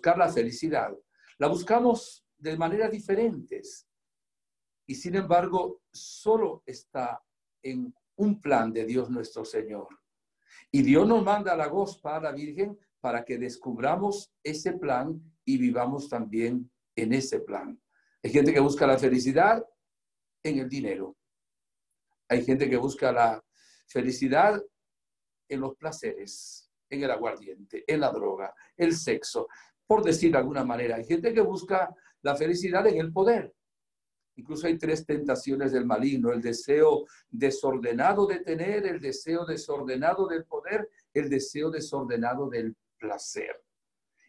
buscar la felicidad, la buscamos de maneras diferentes. Y sin embargo, solo está en un plan de Dios nuestro Señor. Y Dios nos manda a la Gospa, a la Virgen, para que descubramos ese plan y vivamos también en ese plan. Hay gente que busca la felicidad en el dinero. Hay gente que busca la felicidad en los placeres, en el aguardiente, en la droga, el sexo. Por decir de alguna manera, hay gente que busca la felicidad en el poder. Incluso hay 3 tentaciones del maligno: el deseo desordenado de tener, el deseo desordenado del poder, el deseo desordenado del placer.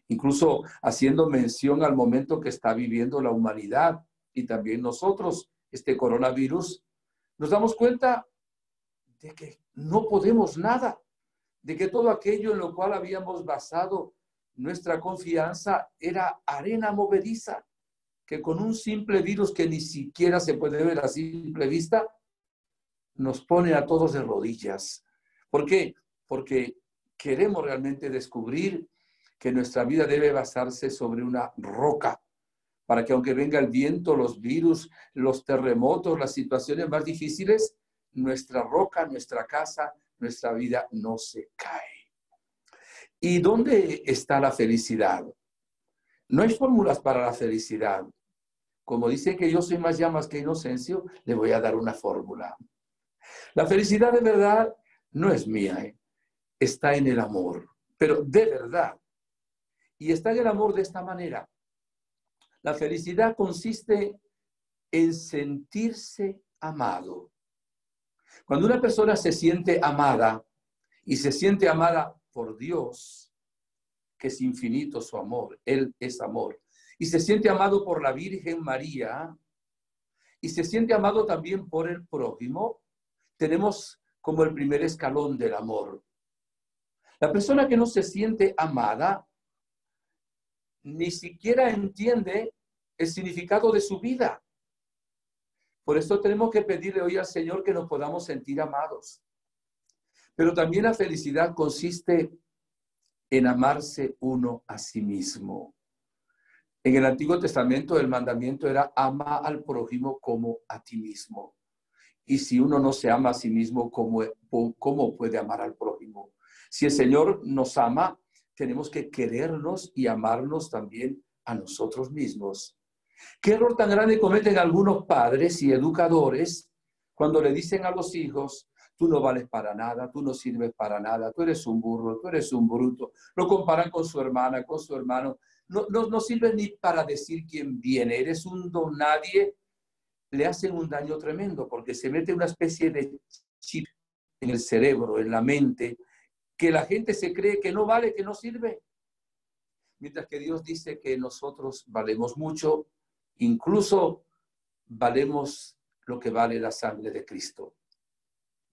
Incluso haciendo mención al momento que está viviendo la humanidad y también nosotros, este coronavirus, nos damos cuenta de que no podemos nada, de que todo aquello en lo cual habíamos basado nuestra confianza era arena movediza, que con un simple virus que ni siquiera se puede ver a simple vista, nos pone a todos de rodillas. ¿Por qué? Porque queremos realmente descubrir que nuestra vida debe basarse sobre una roca, para que aunque venga el viento, los virus, los terremotos, las situaciones más difíciles, nuestra roca, nuestra casa, nuestra vida no se cae. ¿Y dónde está la felicidad? No hay fórmulas para la felicidad. Como dice que yo soy más llamas que Inocencio, le voy a dar una fórmula. La felicidad de verdad no es mía, está en el amor, pero de verdad. Y está en el amor de esta manera. La felicidad consiste en sentirse amado. Cuando una persona se siente amada y se siente amada por Dios, que es infinito su amor, Él es amor, y se siente amado por la Virgen María, y se siente amado también por el prójimo, tenemos como el primer escalón del amor. La persona que no se siente amada ni siquiera entiende el significado de su vida. Por eso tenemos que pedirle hoy al Señor que nos podamos sentir amados. Pero también la felicidad consiste en amarse uno a sí mismo. En el Antiguo Testamento el mandamiento era: ama al prójimo como a ti mismo. Y si uno no se ama a sí mismo, ¿cómo puede amar al prójimo? Si el Señor nos ama, tenemos que querernos y amarnos también a nosotros mismos. ¿Qué error tan grande cometen algunos padres y educadores cuando le dicen a los hijos: tú no vales para nada, tú no sirves para nada, tú eres un burro, tú eres un bruto? Lo comparan con su hermana, con su hermano. No sirve ni para decir quién viene, eres un don nadie. Le hacen un daño tremendo porque se mete una especie de chip en el cerebro, en la mente, que la gente se cree que no vale, que no sirve. Mientras que Dios dice que nosotros valemos mucho, incluso valemos lo que vale la sangre de Cristo.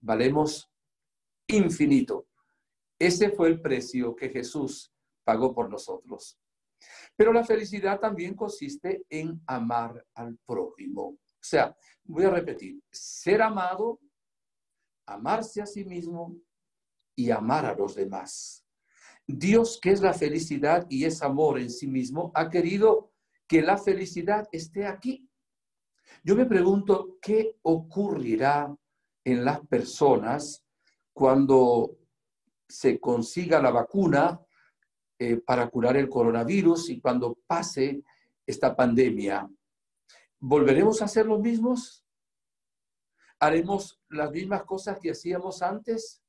Valemos infinito. Ese fue el precio que Jesús pagó por nosotros. Pero la felicidad también consiste en amar al prójimo. O sea, voy a repetir: ser amado, amarse a sí mismo y amar a los demás. Dios, que es la felicidad y es amor en sí mismo, ha querido que la felicidad esté aquí. Yo me pregunto, ¿qué ocurrirá en las personas cuando se consiga la vacuna para curar el coronavirus y cuando pase esta pandemia? ¿Volveremos a ser los mismos? ¿Haremos las mismas cosas que hacíamos antes?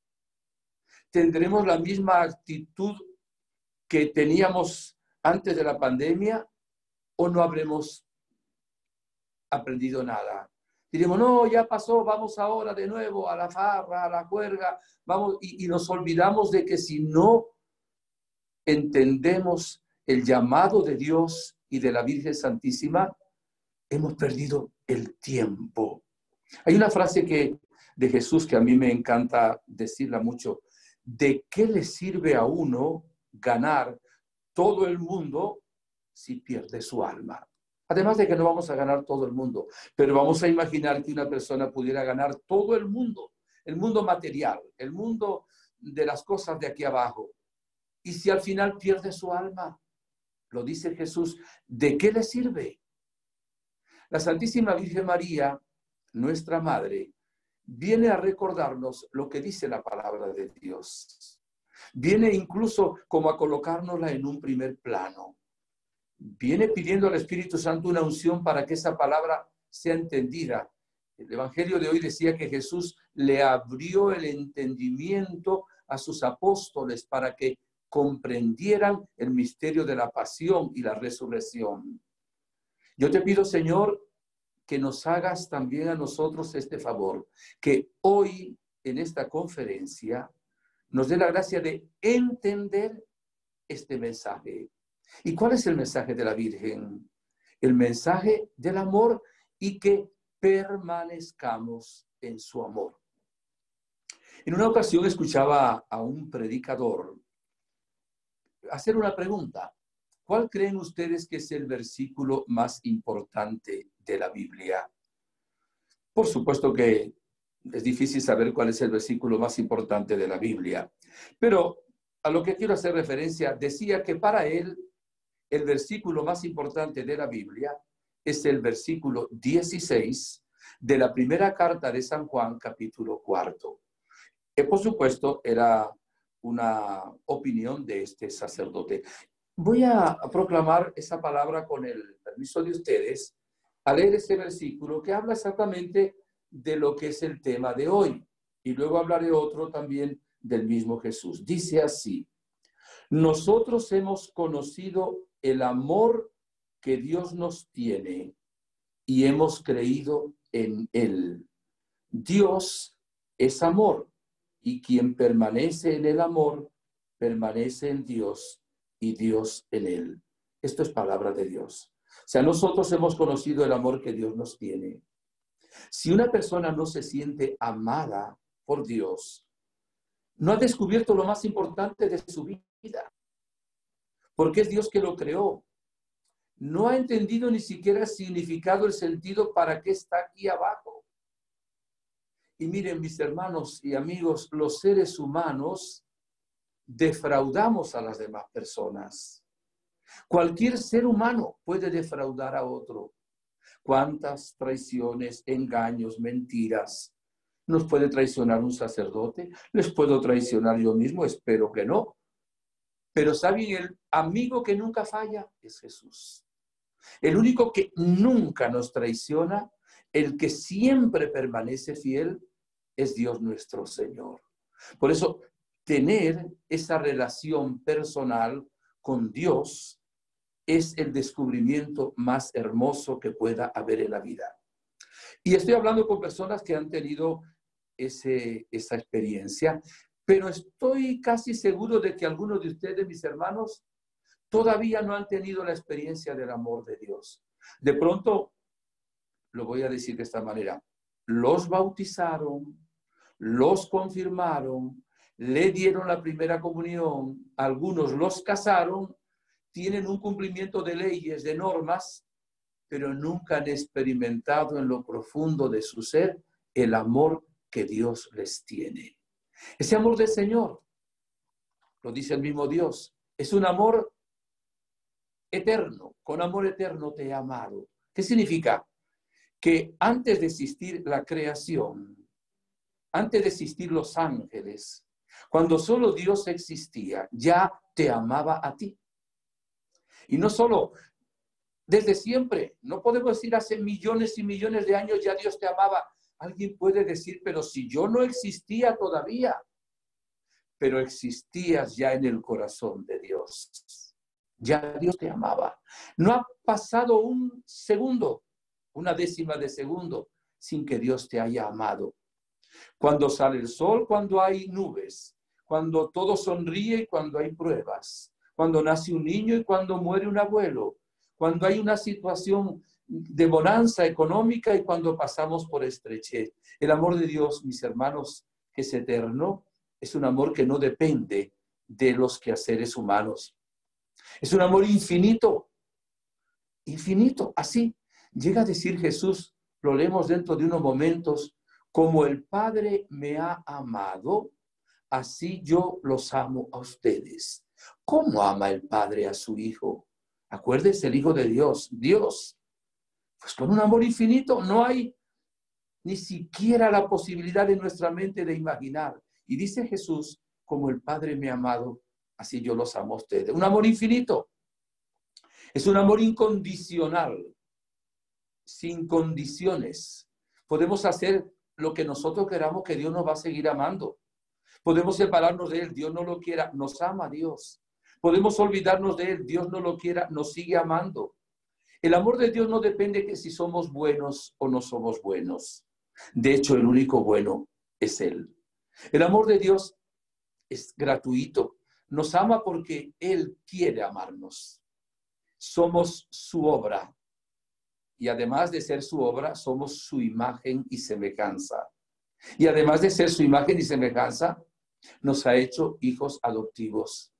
¿Tendremos la misma actitud que teníamos antes de la pandemia o no habremos aprendido nada? Diremos: no, ya pasó, vamos ahora de nuevo a la farra, a la juerga, vamos, y nos olvidamos de que si no entendemos el llamado de Dios y de la Virgen Santísima, hemos perdido el tiempo. Hay una frase de Jesús que a mí me encanta decirla mucho: ¿de qué le sirve a uno ganar todo el mundo si pierde su alma? Además de que no vamos a ganar todo el mundo, pero vamos a imaginar que una persona pudiera ganar todo el mundo material, el mundo de las cosas de aquí abajo. ¿Y si al final pierde su alma? lo dice Jesús, ¿de qué le sirve? La Santísima Virgen María, nuestra Madre, viene a recordarnos lo que dice la palabra de Dios. Viene incluso como a colocárnosla en un primer plano. Viene pidiendo al Espíritu Santo una unción para que esa palabra sea entendida. El Evangelio de hoy decía que Jesús le abrió el entendimiento a sus apóstoles para que comprendieran el misterio de la pasión y la resurrección. Yo te pido, Señor, que nos hagas también a nosotros este favor, que hoy en esta conferencia nos dé la gracia de entender este mensaje. ¿Y cuál es el mensaje de la Virgen? El mensaje del amor y que permanezcamos en su amor. En una ocasión escuchaba a un predicador hacer una pregunta. ¿Cuál creen ustedes que es el versículo más importante de la Biblia? Por supuesto que es difícil saber cuál es el versículo más importante de la Biblia, pero a lo que quiero hacer referencia, decía que para él el versículo más importante de la Biblia es el versículo 16 de la primera carta de San Juan, capítulo 4. Por supuesto, era una opinión de este sacerdote. Voy a proclamar esa palabra con el permiso de ustedes, a leer ese versículo que habla exactamente de lo que es el tema de hoy. Y luego hablaré otro también del mismo Jesús. Dice así: nosotros hemos conocido el amor que Dios nos tiene y hemos creído en Él. Dios es amor, y quien permanece en el amor, permanece en Dios y Dios en él. Esto es palabra de Dios. O sea, nosotros hemos conocido el amor que Dios nos tiene. Si una persona no se siente amada por Dios, no ha descubierto lo más importante de su vida, porque es Dios que lo creó. No ha entendido ni siquiera el significado, el sentido para qué está aquí abajo. Y miren, mis hermanos y amigos, los seres humanos defraudamos a las demás personas. Cualquier ser humano puede defraudar a otro. ¿Cuántas traiciones, engaños, mentiras? ¿Nos puede traicionar un sacerdote? ¿Les puedo traicionar yo mismo? Espero que no. Pero ¿saben? El amigo que nunca falla es Jesús. El único que nunca nos traiciona, el que siempre permanece fiel, es Dios nuestro Señor. Por eso, tener esa relación personal con Dios es el descubrimiento más hermoso que pueda haber en la vida. Y estoy hablando con personas que han tenido esa experiencia, pero estoy casi seguro de que algunos de ustedes, mis hermanos, todavía no han tenido la experiencia del amor de Dios. De pronto, lo voy a decir de esta manera, los bautizaron, los confirmaron, le dieron la primera comunión, algunos los casaron, tienen un cumplimiento de leyes, de normas, pero nunca han experimentado en lo profundo de su ser el amor que Dios les tiene. Ese amor del Señor, lo dice el mismo Dios, es un amor eterno. Con amor eterno te he amado. ¿Qué significa? Que antes de existir la creación, antes de existir los ángeles, cuando solo Dios existía, ya te amaba a ti. Y no solo desde siempre, no podemos decir hace millones y millones de años ya Dios te amaba. Alguien puede decir, pero si yo no existía todavía, pero existías ya en el corazón de Dios. Ya Dios te amaba. No ha pasado un segundo, una décima de segundo, sin que Dios te haya amado. Cuando sale el sol, cuando hay nubes, cuando todo sonríe y cuando hay pruebas, cuando nace un niño y cuando muere un abuelo, cuando hay una situación de bonanza económica y cuando pasamos por estrechez. El amor de Dios, mis hermanos, que es eterno, es un amor que no depende de los quehaceres humanos. Es un amor infinito, infinito, así. Llega a decir Jesús, lo leemos dentro de unos momentos, como el Padre me ha amado, así yo los amo a ustedes. ¿Cómo ama el Padre a su Hijo? Acuérdese, el Hijo de Dios, Dios, pues con un amor infinito no hay ni siquiera la posibilidad en nuestra mente de imaginar. Y dice Jesús, como el Padre me ha amado, así yo los amo a ustedes. Un amor infinito. Es un amor incondicional, sin condiciones. Podemos hacer lo que nosotros queramos, que Dios nos va a seguir amando. Podemos separarnos de Él, Dios no lo quiera, nos ama Dios. Podemos olvidarnos de Él, Dios no lo quiera, nos sigue amando. El amor de Dios no depende de si somos buenos o no somos buenos. De hecho, el único bueno es Él. El amor de Dios es gratuito. Nos ama porque Él quiere amarnos. Somos su obra. Y además de ser su obra, somos su imagen y semejanza. Y además de ser su imagen y semejanza, nos ha hecho hijos adoptivos.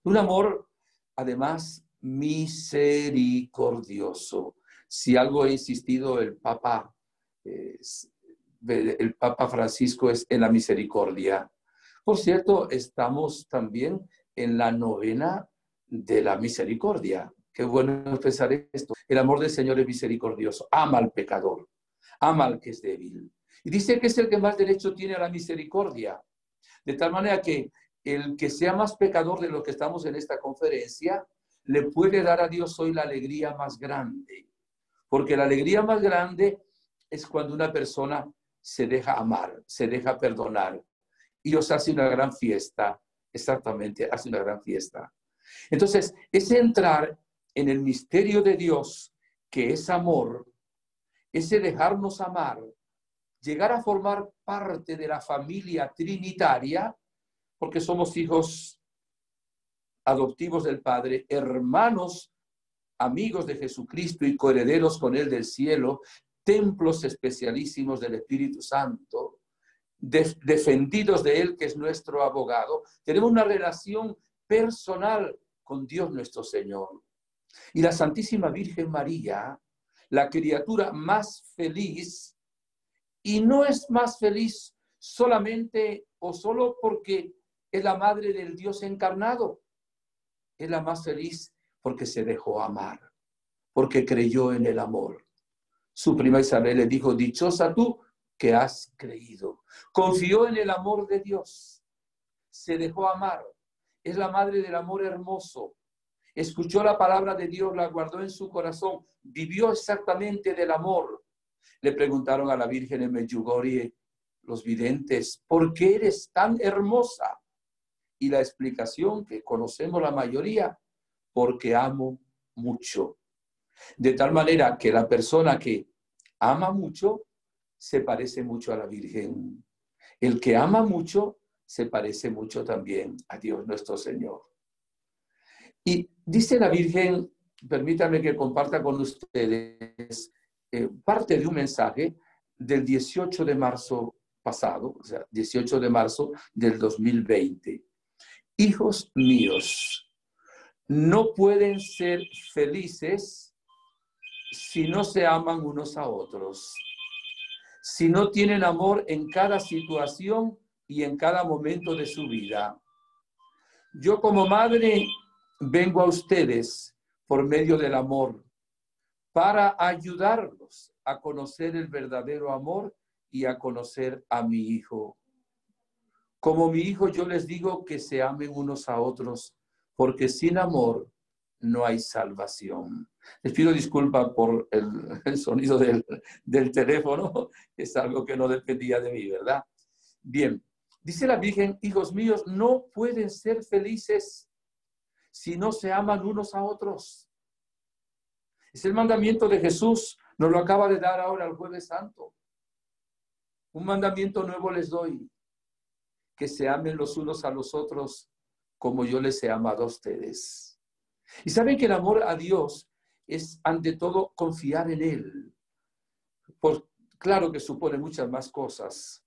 Un amor, además, misericordioso. Si algo ha insistido el Papa Francisco es en la misericordia. Por cierto, estamos también en la novena de la misericordia. Qué bueno empezar esto. El amor del Señor es misericordioso. Ama al pecador. Ama al que es débil. Y dice que es el que más derecho tiene a la misericordia. De tal manera que el que sea más pecador de lo que estamos en esta conferencia, le puede dar a Dios hoy la alegría más grande. Porque la alegría más grande es cuando una persona se deja amar, se deja perdonar. Y Dios hace una gran fiesta. Exactamente, hace una gran fiesta. Entonces, ese entrar en el misterio de Dios, que es amor, ese dejarnos amar, llegar a formar parte de la familia trinitaria, porque somos hijos adoptivos del Padre, hermanos, amigos de Jesucristo y coherederos con Él del cielo, templos especialísimos del Espíritu Santo, defendidos de Él, que es nuestro abogado. Tenemos una relación personal con Dios nuestro Señor. Y la Santísima Virgen María, la criatura más feliz, y no es más feliz solamente o solo porque es la madre del Dios encarnado. Es la más feliz porque se dejó amar, porque creyó en el amor. Su prima Isabel le dijo, dichosa tú que has creído. Confió en el amor de Dios. Se dejó amar. Es la madre del amor hermoso. Escuchó la palabra de Dios, la guardó en su corazón. Vivió exactamente del amor. Le preguntaron a la Virgen en Medjugorje los videntes, ¿por qué eres tan hermosa? Y la explicación que conocemos la mayoría, porque amo mucho. De tal manera que la persona que ama mucho se parece mucho a la Virgen. El que ama mucho se parece mucho también a Dios nuestro Señor. Y dice la Virgen, permítanme que comparta con ustedes parte de un mensaje del 18 de marzo pasado, o sea, 18 de marzo del 2020. Hijos míos, no pueden ser felices si no se aman unos a otros, si no tienen amor en cada situación y en cada momento de su vida. Yo como madre vengo a ustedes por medio del amor para ayudarlos a conocer el verdadero amor y a conocer a mi hijo. Como mi hijo, yo les digo que se amen unos a otros, porque sin amor no hay salvación. Les pido disculpas por el sonido del teléfono, es algo que no dependía de mí, ¿verdad? Bien, dice la Virgen, hijos míos, no pueden ser felices si no se aman unos a otros. Es el mandamiento de Jesús, nos lo acaba de dar ahora el Jueves Santo. Un mandamiento nuevo les doy, que se amen los unos a los otros como yo les he amado a ustedes. Y saben que el amor a Dios es ante todo confiar en Él. Claro que supone muchas más cosas.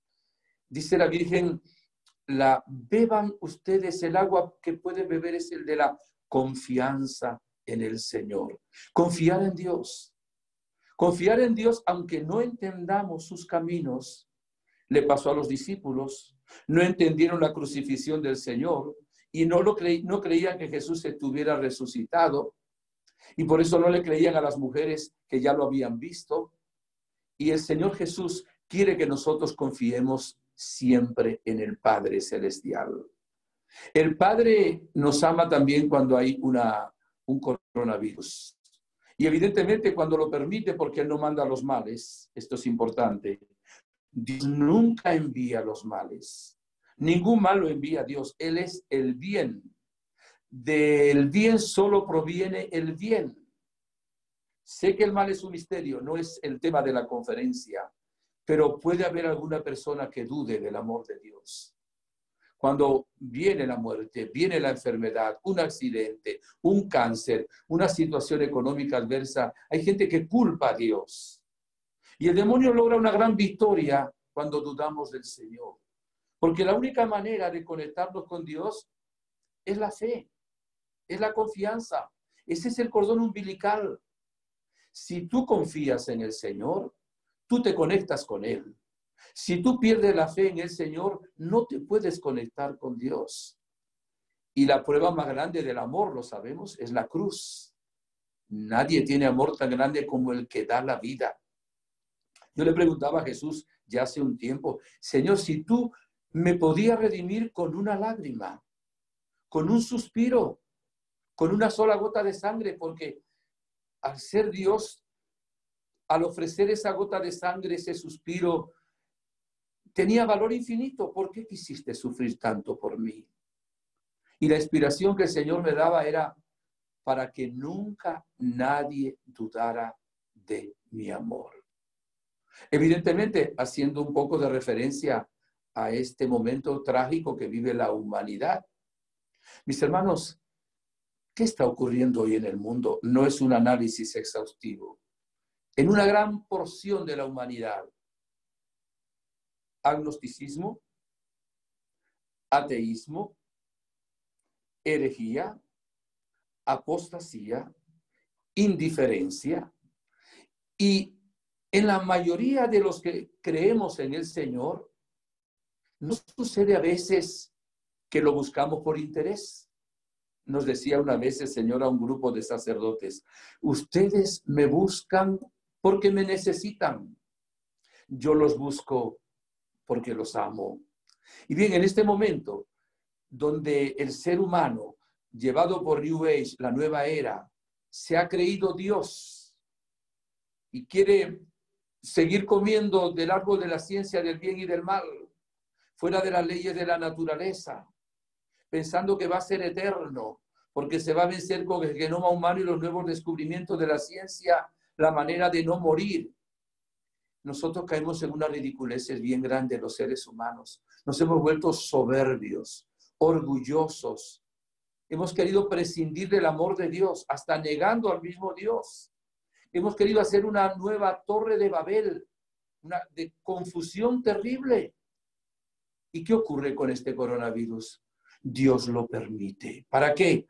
Dice la Virgen, beban ustedes, el agua que pueden beber es el de la confianza en el Señor. Confiar en Dios. Confiar en Dios aunque no entendamos sus caminos. Le pasó a los discípulos. No entendieron la crucifixión del Señor y no creían que Jesús estuviera resucitado. Y por eso no le creían a las mujeres que ya lo habían visto. Y el Señor Jesús quiere que nosotros confiemos siempre en el Padre Celestial. El Padre nos ama también cuando hay un coronavirus. Y evidentemente cuando lo permite, porque Él no manda los males, esto es importante. Dios nunca envía los males. Ningún mal lo envía Dios. Él es el bien. Del bien solo proviene el bien. Sé que el mal es un misterio, no es el tema de la conferencia, pero puede haber alguna persona que dude del amor de Dios. Cuando viene la muerte, viene la enfermedad, un accidente, un cáncer, una situación económica adversa, hay gente que culpa a Dios. Y el demonio logra una gran victoria cuando dudamos del Señor. Porque la única manera de conectarnos con Dios es la fe, es la confianza. Ese es el cordón umbilical. Si tú confías en el Señor, tú te conectas con Él. Si tú pierdes la fe en el Señor, no te puedes conectar con Dios. Y la prueba más grande del amor, lo sabemos, es la cruz. Nadie tiene amor tan grande como el que da la vida. Yo le preguntaba a Jesús ya hace un tiempo, Señor, si tú me podías redimir con una lágrima, con un suspiro, con una sola gota de sangre, porque al ser Dios, al ofrecer esa gota de sangre, ese suspiro, tenía valor infinito. ¿Por qué quisiste sufrir tanto por mí? Y la inspiración que el Señor me daba era para que nunca nadie dudara de mi amor. Evidentemente, haciendo un poco de referencia a este momento trágico que vive la humanidad. Mis hermanos, ¿qué está ocurriendo hoy en el mundo? No es un análisis exhaustivo. En una gran porción de la humanidad, agnosticismo, ateísmo, herejía, apostasía, indiferencia. Y en la mayoría de los que creemos en el Señor, ¿no sucede a veces que lo buscamos por interés? Nos decía una vez el Señor a un grupo de sacerdotes, ustedes me buscan porque me necesitan. Yo los busco porque los amo. Y bien, en este momento, donde el ser humano, llevado por New Age, la nueva era, se ha creído Dios y quiere seguir comiendo del árbol de la ciencia del bien y del mal, fuera de las leyes de la naturaleza, pensando que va a ser eterno, porque se va a vencer con el genoma humano y los nuevos descubrimientos de la ciencia, la manera de no morir. Nosotros caemos en una ridiculez bien grande los seres humanos. Nos hemos vuelto soberbios, orgullosos. Hemos querido prescindir del amor de Dios, hasta negando al mismo Dios. Hemos querido hacer una nueva torre de Babel, una de confusión terrible. ¿Y qué ocurre con este coronavirus? Dios lo permite. ¿Para qué?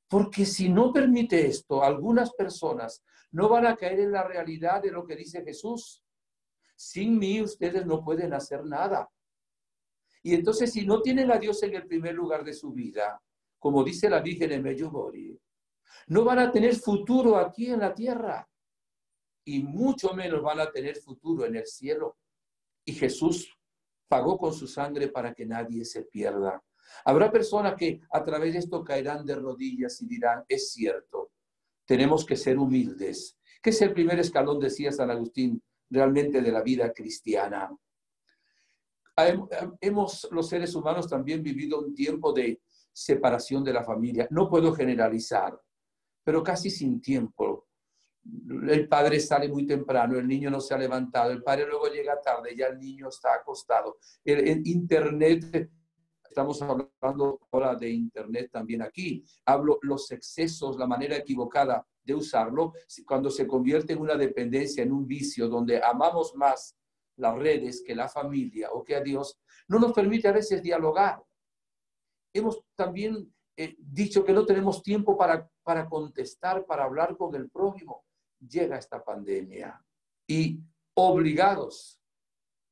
Porque si no permite esto, algunas personas no van a caer en la realidad de lo que dice Jesús. Sin mí ustedes no pueden hacer nada. Y entonces si no tienen a Dios en el primer lugar de su vida, como dice la Virgen en Medjugorje, no van a tener futuro aquí en la tierra y mucho menos van a tener futuro en el cielo. Y Jesús pagó con su sangre para que nadie se pierda. Habrá personas que a través de esto caerán de rodillas y dirán, es cierto, tenemos que ser humildes, que es el primer escalón, decía San Agustín, realmente de la vida cristiana. Hemos, los seres humanos, también vivido un tiempo de separación de la familia. No puedo generalizar, pero casi sin tiempo. El padre sale muy temprano, el niño no se ha levantado, el padre luego llega tarde, ya el niño está acostado. El Internet, estamos hablando ahora de Internet también aquí, hablo los excesos, la manera equivocada de usarlo, cuando se convierte en una dependencia, en un vicio, donde amamos más las redes que la familia o que a Dios, no nos permite a veces dialogar. Hemos también dicho que no tenemos tiempo para contestar, para hablar con el prójimo. Llega esta pandemia y obligados,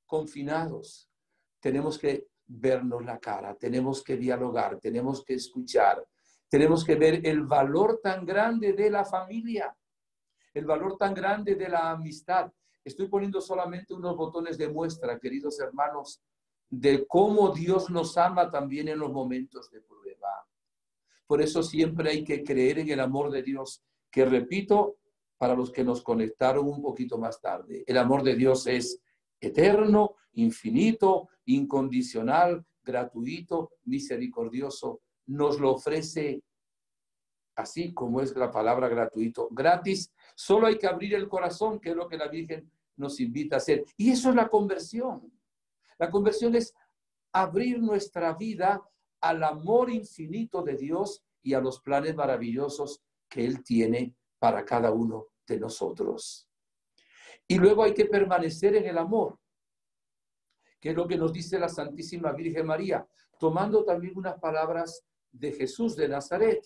confinados, tenemos que vernos la cara, tenemos que dialogar, tenemos que escuchar, Tenemos que ver el valor tan grande de la familia, el valor tan grande de la amistad. Estoy poniendo solamente unos botones de muestra, queridos hermanos, de cómo Dios nos ama también en los momentos de prueba. Por eso siempre hay que creer en el amor de Dios, que repito, para los que nos conectaron un poquito más tarde, el amor de Dios es eterno, infinito, incondicional, gratuito, misericordioso. Nos lo ofrece así como es la palabra gratuito, gratis. Solo hay que abrir el corazón, que es lo que la Virgen nos invita a hacer. Y eso es la conversión. La conversión es abrir nuestra vida al amor infinito de Dios y a los planes maravillosos que Él tiene para cada uno de nosotros. Y luego hay que permanecer en el amor, que es lo que nos dice la Santísima Virgen María, tomando también unas palabras de Jesús de Nazaret.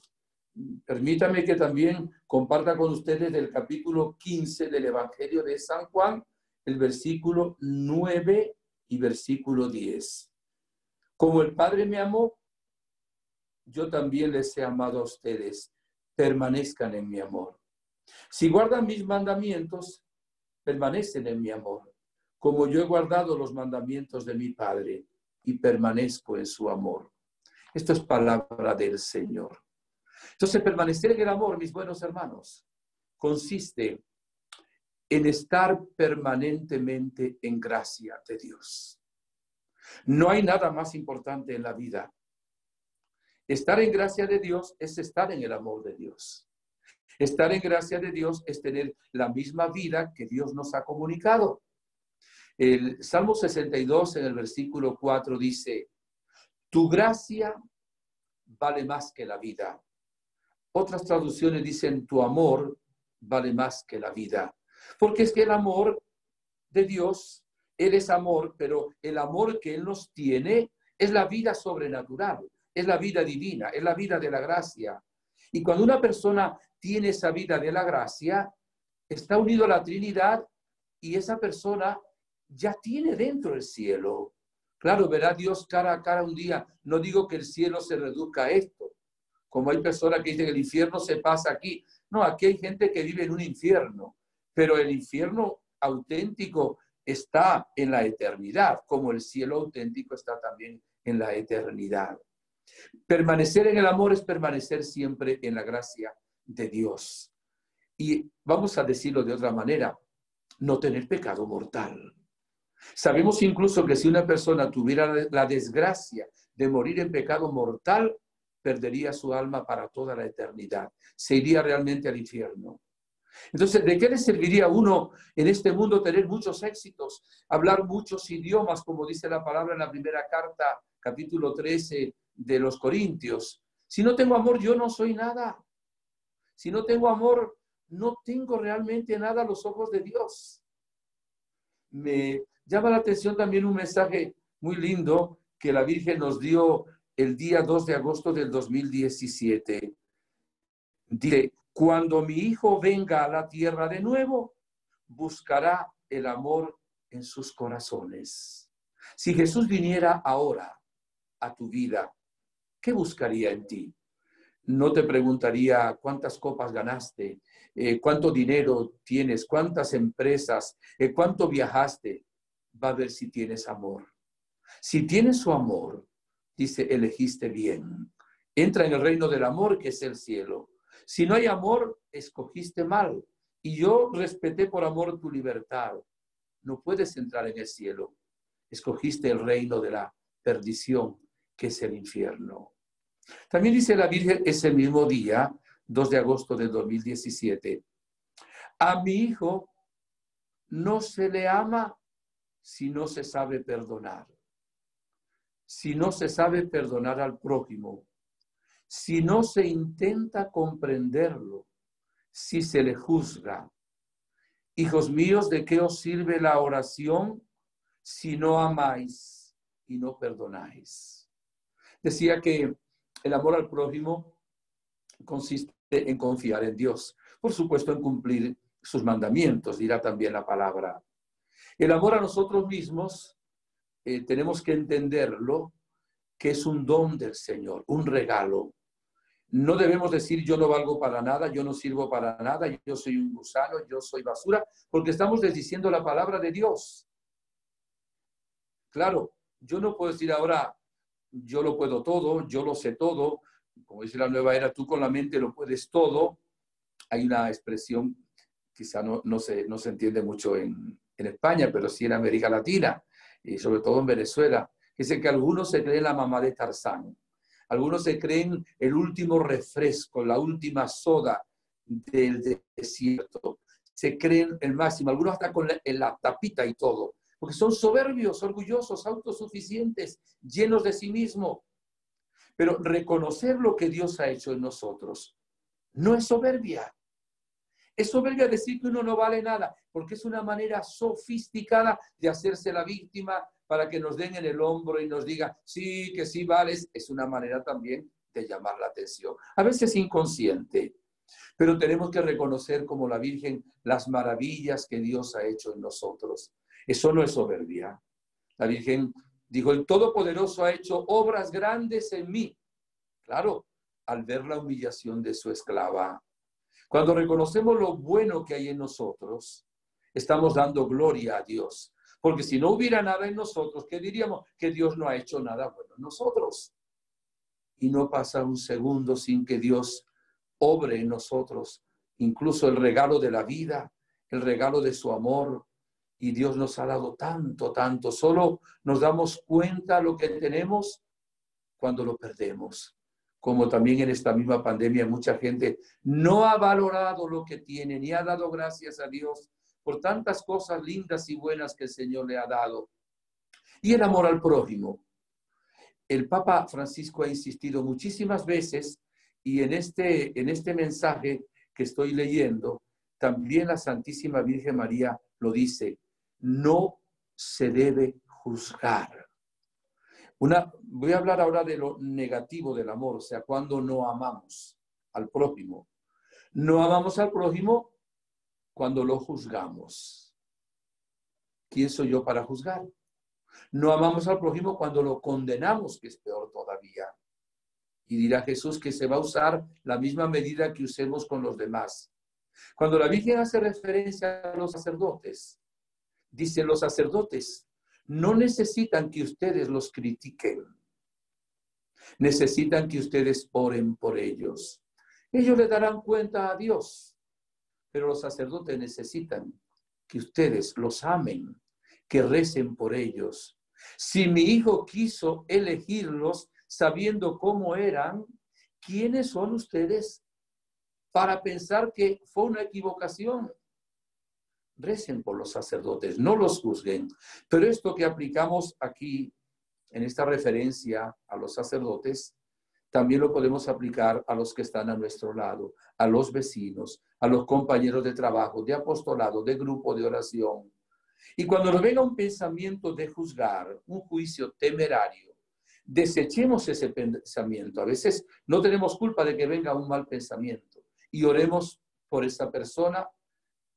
Permítame que también comparta con ustedes del capítulo 15 del Evangelio de San Juan, el versículo 9 y versículo 10. Como el Padre me amó, yo también les he amado a ustedes. Permanezcan en mi amor. Si guardan mis mandamientos, permanecen en mi amor, como yo he guardado los mandamientos de mi Padre y permanezco en su amor. Esto es palabra del Señor. Entonces, permanecer en el amor, mis buenos hermanos, consiste en estar permanentemente en gracia de Dios. No hay nada más importante en la vida. Estar en gracia de Dios es estar en el amor de Dios. Estar en gracia de Dios es tener la misma vida que Dios nos ha comunicado. El Salmo 62 en el versículo 4 dice, tu gracia vale más que la vida. Otras traducciones dicen, tu amor vale más que la vida. Porque es que el amor de Dios, Él es amor, pero el amor que Él nos tiene es la vida sobrenatural, es la vida divina, es la vida de la gracia. Y cuando una persona tiene esa vida de la gracia, está unido a la Trinidad y esa persona ya tiene dentro el cielo. Claro, verá Dios cara a cara un día. No digo que el cielo se reduzca a esto. Como hay personas que dicen que el infierno se pasa aquí. No, aquí hay gente que vive en un infierno. Pero el infierno auténtico está en la eternidad, como el cielo auténtico está también en la eternidad. Permanecer en el amor es permanecer siempre en la gracia de Dios. Y vamos a decirlo de otra manera, no tener pecado mortal. Sabemos incluso que si una persona tuviera la desgracia de morir en pecado mortal, perdería su alma para toda la eternidad. Se iría realmente al infierno. Entonces, ¿de qué le serviría a uno en este mundo tener muchos éxitos, hablar muchos idiomas, como dice la palabra en la primera carta, capítulo 13 de los Corintios? Si no tengo amor, yo no soy nada. Si no tengo amor, no tengo realmente nada a los ojos de Dios. Me llama la atención también un mensaje muy lindo que la Virgen nos dio el día 2 de agosto del 2017. Dice, cuando mi hijo venga a la tierra de nuevo, buscará el amor en sus corazones. Si Jesús viniera ahora a tu vida, ¿qué buscaría en ti? No te preguntaría cuántas copas ganaste, cuánto dinero tienes, cuántas empresas, cuánto viajaste. Va a ver si tienes amor. Si tienes su amor, dice, elegiste bien. Entra en el reino del amor, que es el cielo. Si no hay amor, escogiste mal. Y yo respeté por amor tu libertad. No puedes entrar en el cielo. Escogiste el reino de la perdición, que es el infierno. También dice la Virgen ese mismo día, 2 de agosto del 2017, a mi hijo no se le ama si no se sabe perdonar. Si no se sabe perdonar al prójimo, si no se intenta comprenderlo, si se le juzga. Hijos míos, ¿de qué os sirve la oración si no amáis y no perdonáis? Decía que el amor al prójimo consiste en confiar en Dios. Por supuesto, en cumplir sus mandamientos, dirá también la palabra. El amor a nosotros mismos, tenemos que entenderlo, que es un don del Señor, un regalo. No debemos decir yo no valgo para nada, yo no sirvo para nada, yo soy un gusano, yo soy basura, porque estamos desdiciendo la palabra de Dios. Claro, yo no puedo decir ahora yo lo puedo todo, yo lo sé todo, como dice la nueva era, tú con la mente lo puedes todo. Hay una expresión, quizá no se entiende mucho en España, pero sí en América Latina y sobre todo en Venezuela, que dice que algunos se creen la mamá de Tarzán, algunos se creen el último refresco, la última soda del desierto, se creen el máximo, algunos hasta con la tapita y todo, porque son soberbios, orgullosos, autosuficientes, llenos de sí mismos. Pero reconocer lo que Dios ha hecho en nosotros no es soberbia. Es soberbia decir que uno no vale nada, porque es una manera sofisticada de hacerse la víctima para que nos den en el hombro y nos diga, sí, que sí vales. Es una manera también de llamar la atención. A veces inconsciente, pero tenemos que reconocer como la Virgen las maravillas que Dios ha hecho en nosotros. Eso no es soberbia. La Virgen dijo, el Todopoderoso ha hecho obras grandes en mí. Claro, al ver la humillación de su esclava. Cuando reconocemos lo bueno que hay en nosotros, estamos dando gloria a Dios. Porque si no hubiera nada en nosotros, ¿qué diríamos? Que Dios no ha hecho nada bueno en nosotros. Y no pasa un segundo sin que Dios obre en nosotros. Incluso el regalo de la vida, el regalo de su amor. Y Dios nos ha dado tanto, tanto. Solo nos damos cuenta de lo que tenemos cuando lo perdemos. Como también en esta misma pandemia mucha gente no ha valorado lo que tiene, ni ha dado gracias a Dios por tantas cosas lindas y buenas que el Señor le ha dado. Y el amor al prójimo. El Papa Francisco ha insistido muchísimas veces y en este mensaje que estoy leyendo, también la Santísima Virgen María lo dice, no se debe juzgar. Voy a hablar ahora de lo negativo del amor, o sea, cuando no amamos al prójimo. No amamos al prójimo cuando lo juzgamos. ¿Quién soy yo para juzgar? No amamos al prójimo cuando lo condenamos, que es peor todavía. Y dirá Jesús que se va a usar la misma medida que usemos con los demás. Cuando la Virgen hace referencia a los sacerdotes, dice los sacerdotes no necesitan que ustedes los critiquen. Necesitan que ustedes oren por ellos. Ellos le darán cuenta a Dios, pero los sacerdotes necesitan que ustedes los amen, que recen por ellos. Si mi hijo quiso elegirlos sabiendo cómo eran, ¿quiénes son ustedes para pensar que fue una equivocación? Recen por los sacerdotes, no los juzguen. Pero esto que aplicamos aquí en esta referencia a los sacerdotes, también lo podemos aplicar a los que están a nuestro lado, a los vecinos, a los compañeros de trabajo, de apostolado, de grupo de oración. Y cuando nos venga un pensamiento de juzgar, un juicio temerario, desechemos ese pensamiento. A veces no tenemos culpa de que venga un mal pensamiento y oremos por esa persona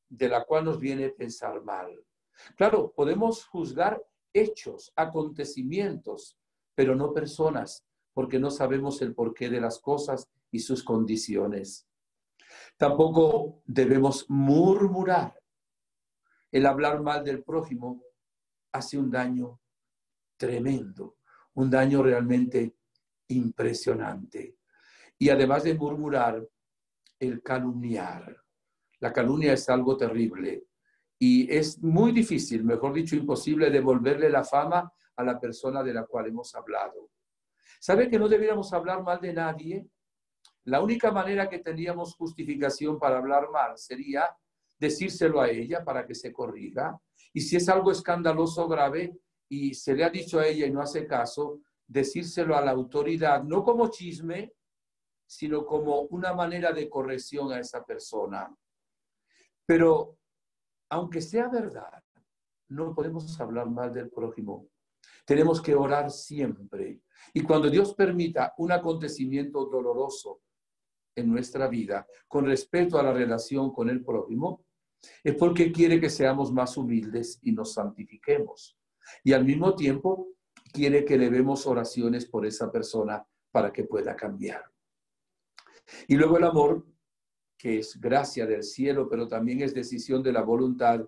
de la cual nos viene a pensar mal. Claro, podemos juzgar hechos, acontecimientos, pero no personas, porque no sabemos el porqué de las cosas y sus condiciones. Tampoco debemos murmurar. El hablar mal del prójimo hace un daño tremendo, un daño realmente impresionante. Y además de murmurar, el calumniar. La calumnia es algo terrible y es muy difícil, mejor dicho, imposible devolverle la fama a la persona de la cual hemos hablado. ¿Sabe que no deberíamos hablar mal de nadie? La única manera que tendríamos justificación para hablar mal sería decírselo a ella para que se corrija. Y si es algo escandaloso, grave, y se le ha dicho a ella y no hace caso, decírselo a la autoridad, no como chisme, sino como una manera de corrección a esa persona. Pero, aunque sea verdad, no podemos hablar mal del prójimo. Tenemos que orar siempre. Y cuando Dios permita un acontecimiento doloroso en nuestra vida con respecto a la relación con el prójimo, es porque quiere que seamos más humildes y nos santifiquemos. Y al mismo tiempo quiere que elevemos oraciones por esa persona para que pueda cambiar. Y luego el amor, que es gracia del cielo, pero también es decisión de la voluntad,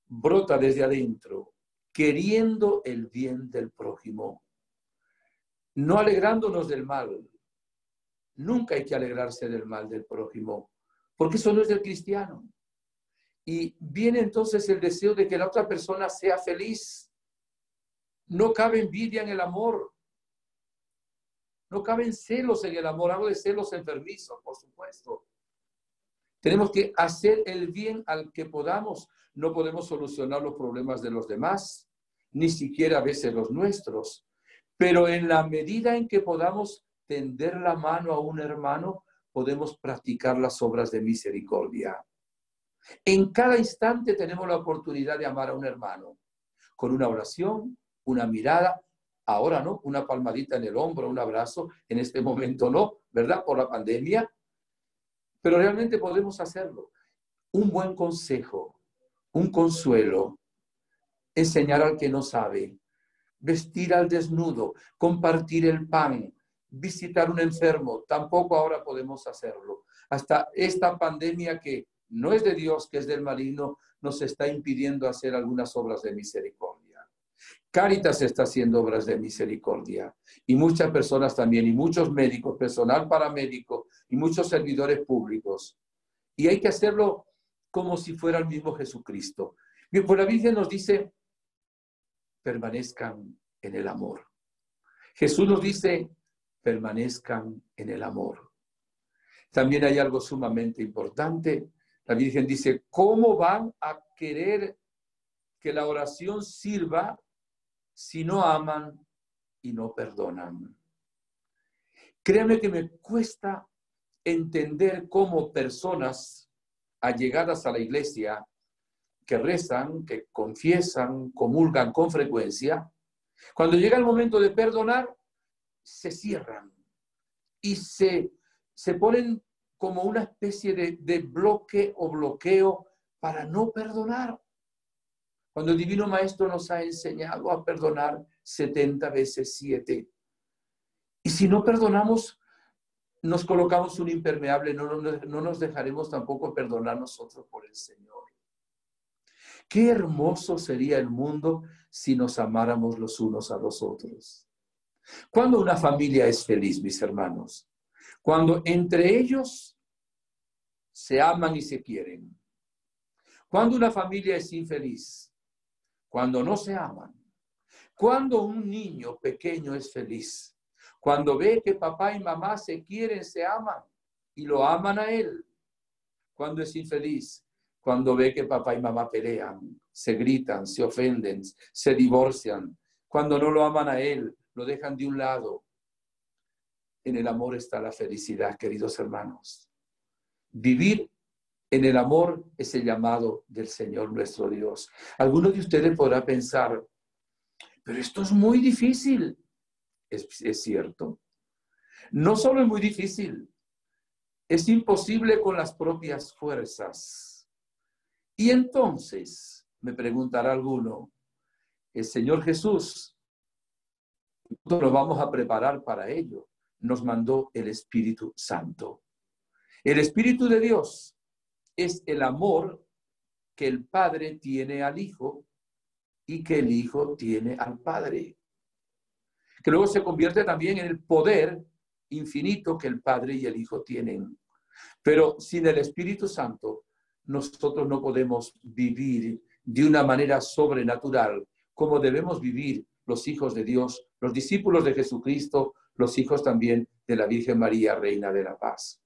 brota desde adentro, queriendo el bien del prójimo, no alegrándonos del mal. Nunca hay que alegrarse del mal del prójimo, porque eso no es del cristiano. Y viene entonces el deseo de que la otra persona sea feliz. No cabe envidia en el amor. No caben celos en el amor. Hablo de celos enfermizos, por supuesto. Tenemos que hacer el bien al que podamos. No podemos solucionar los problemas de los demás, ni siquiera a veces los nuestros. Pero en la medida en que podamos tender la mano a un hermano, podemos practicar las obras de misericordia. En cada instante tenemos la oportunidad de amar a un hermano, con una oración, una mirada, ahora no, una palmadita en el hombro, un abrazo, en este momento no, ¿verdad? Por la pandemia, pero realmente podemos hacerlo. Un buen consejo, un consuelo, enseñar al que no sabe, vestir al desnudo, compartir el pan, visitar un enfermo, tampoco ahora podemos hacerlo. Hasta esta pandemia que no es de Dios, que es del maligno, nos está impidiendo hacer algunas obras de misericordia. Cáritas está haciendo obras de misericordia y muchas personas también, y muchos médicos, personal paramédico y muchos servidores públicos. Y hay que hacerlo como si fuera el mismo Jesucristo. Bien, pues la Biblia nos dice, permanezcan en el amor. Jesús nos dice, permanezcan en el amor. También hay algo sumamente importante. La Virgen dice, ¿cómo van a querer que la oración sirva si no aman y no perdonan? Créanme que me cuesta entender cómo personas allegadas a la iglesia, que rezan, que confiesan, comulgan con frecuencia, cuando llega el momento de perdonar, se cierran y se ponen como una especie de bloque o bloqueo para no perdonar. Cuando el Divino Maestro nos ha enseñado a perdonar 70 veces 7. Y si no perdonamos, nos colocamos un impermeable, no nos dejaremos tampoco perdonar nosotros por el Señor. Qué hermoso sería el mundo si nos amáramos los unos a los otros. Cuando una familia es feliz, mis hermanos, cuando entre ellos se aman y se quieren. Cuando una familia es infeliz, cuando no se aman. Cuando un niño pequeño es feliz, cuando ve que papá y mamá se quieren, se aman y lo aman a él. Cuando es infeliz, cuando ve que papá y mamá pelean, se gritan, se ofenden, se divorcian. Cuando no lo aman a él, lo dejan de un lado. En el amor está la felicidad, queridos hermanos. Vivir en el amor es el llamado del Señor nuestro Dios. Algunos de ustedes podrán pensar, pero esto es muy difícil. Es cierto. No solo es muy difícil, es imposible con las propias fuerzas. Y entonces, me preguntará alguno, el Señor Jesús, nosotros lo vamos a preparar para ello. Nos mandó el Espíritu Santo. El Espíritu de Dios es el amor que el Padre tiene al Hijo y que el Hijo tiene al Padre. Que luego se convierte también en el poder infinito que el Padre y el Hijo tienen. Pero sin el Espíritu Santo, nosotros no podemos vivir de una manera sobrenatural como debemos vivir los hijos de Dios, los discípulos de Jesucristo, los hijos también de la Virgen María, Reina de la Paz.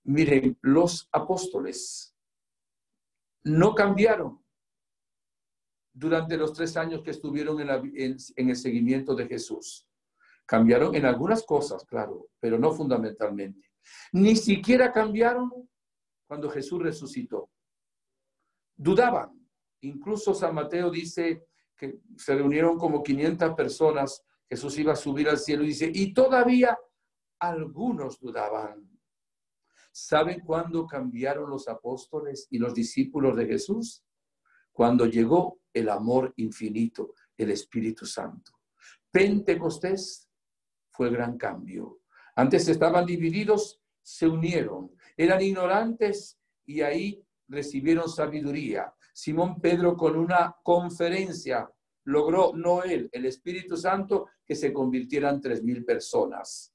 Miren, los apóstoles no cambiaron durante los 3 años que estuvieron en el seguimiento de Jesús. Cambiaron en algunas cosas, claro, pero no fundamentalmente. Ni siquiera cambiaron cuando Jesús resucitó. Dudaban. Incluso San Mateo dice que se reunieron como 500 personas. Jesús iba a subir al cielo y dice, y todavía algunos dudaban. ¿Saben cuándo cambiaron los apóstoles y los discípulos de Jesús? Cuando llegó el amor infinito, el Espíritu Santo. Pentecostés fue el gran cambio. Antes estaban divididos, se unieron. Eran ignorantes y ahí recibieron sabiduría. Simón Pedro con una conferencia logró, no él, el Espíritu Santo, que se convirtieran 3,000 personas.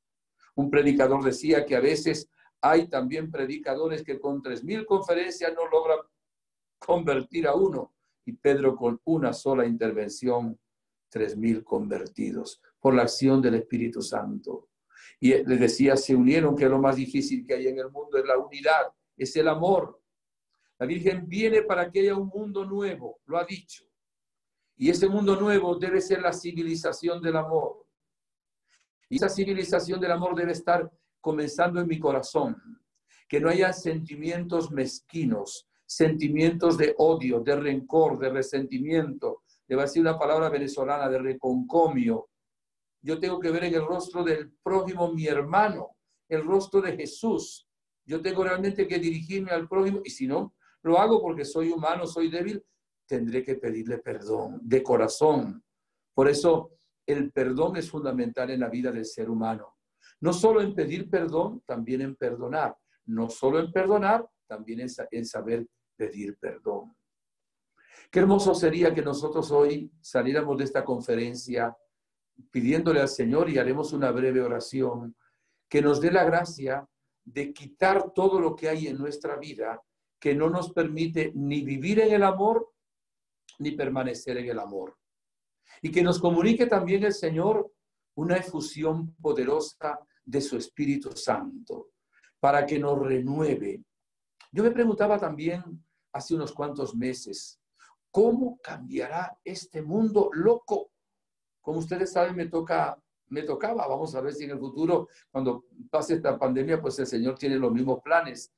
Un predicador decía que a veces hay también predicadores que con 3,000 conferencias no logran convertir a uno. Y Pedro con una sola intervención, 3,000 convertidos por la acción del Espíritu Santo. Y les decía, se unieron, que lo más difícil que hay en el mundo es la unidad, es el amor. La Virgen viene para que haya un mundo nuevo, lo ha dicho. Y ese mundo nuevo debe ser la civilización del amor. Y esa civilización del amor debe estar comenzando en mi corazón. Que no haya sentimientos mezquinos, sentimientos de odio, de rencor, de resentimiento. Le va a decir una palabra venezolana, de reconcomio. Yo tengo que ver en el rostro del prójimo mi hermano, el rostro de Jesús. Yo tengo realmente que dirigirme al prójimo, y si no lo hago porque soy humano, soy débil, tendré que pedirle perdón de corazón. Por eso el perdón es fundamental en la vida del ser humano. No solo en pedir perdón, también en perdonar. No solo en perdonar, también en saber pedir perdón. Qué hermoso sería que nosotros hoy saliéramos de esta conferencia pidiéndole al Señor, y haremos una breve oración, que nos dé la gracia de quitar todo lo que hay en nuestra vida que no nos permite ni vivir en el amor, ni permanecer en el amor. Y que nos comunique también el Señor una efusión poderosa de su Espíritu Santo, para que nos renueve. Yo me preguntaba también hace unos cuantos meses, ¿cómo cambiará este mundo loco? Como ustedes saben, me tocaba, vamos a ver si en el futuro, cuando pase esta pandemia, pues el Señor tiene los mismos planes.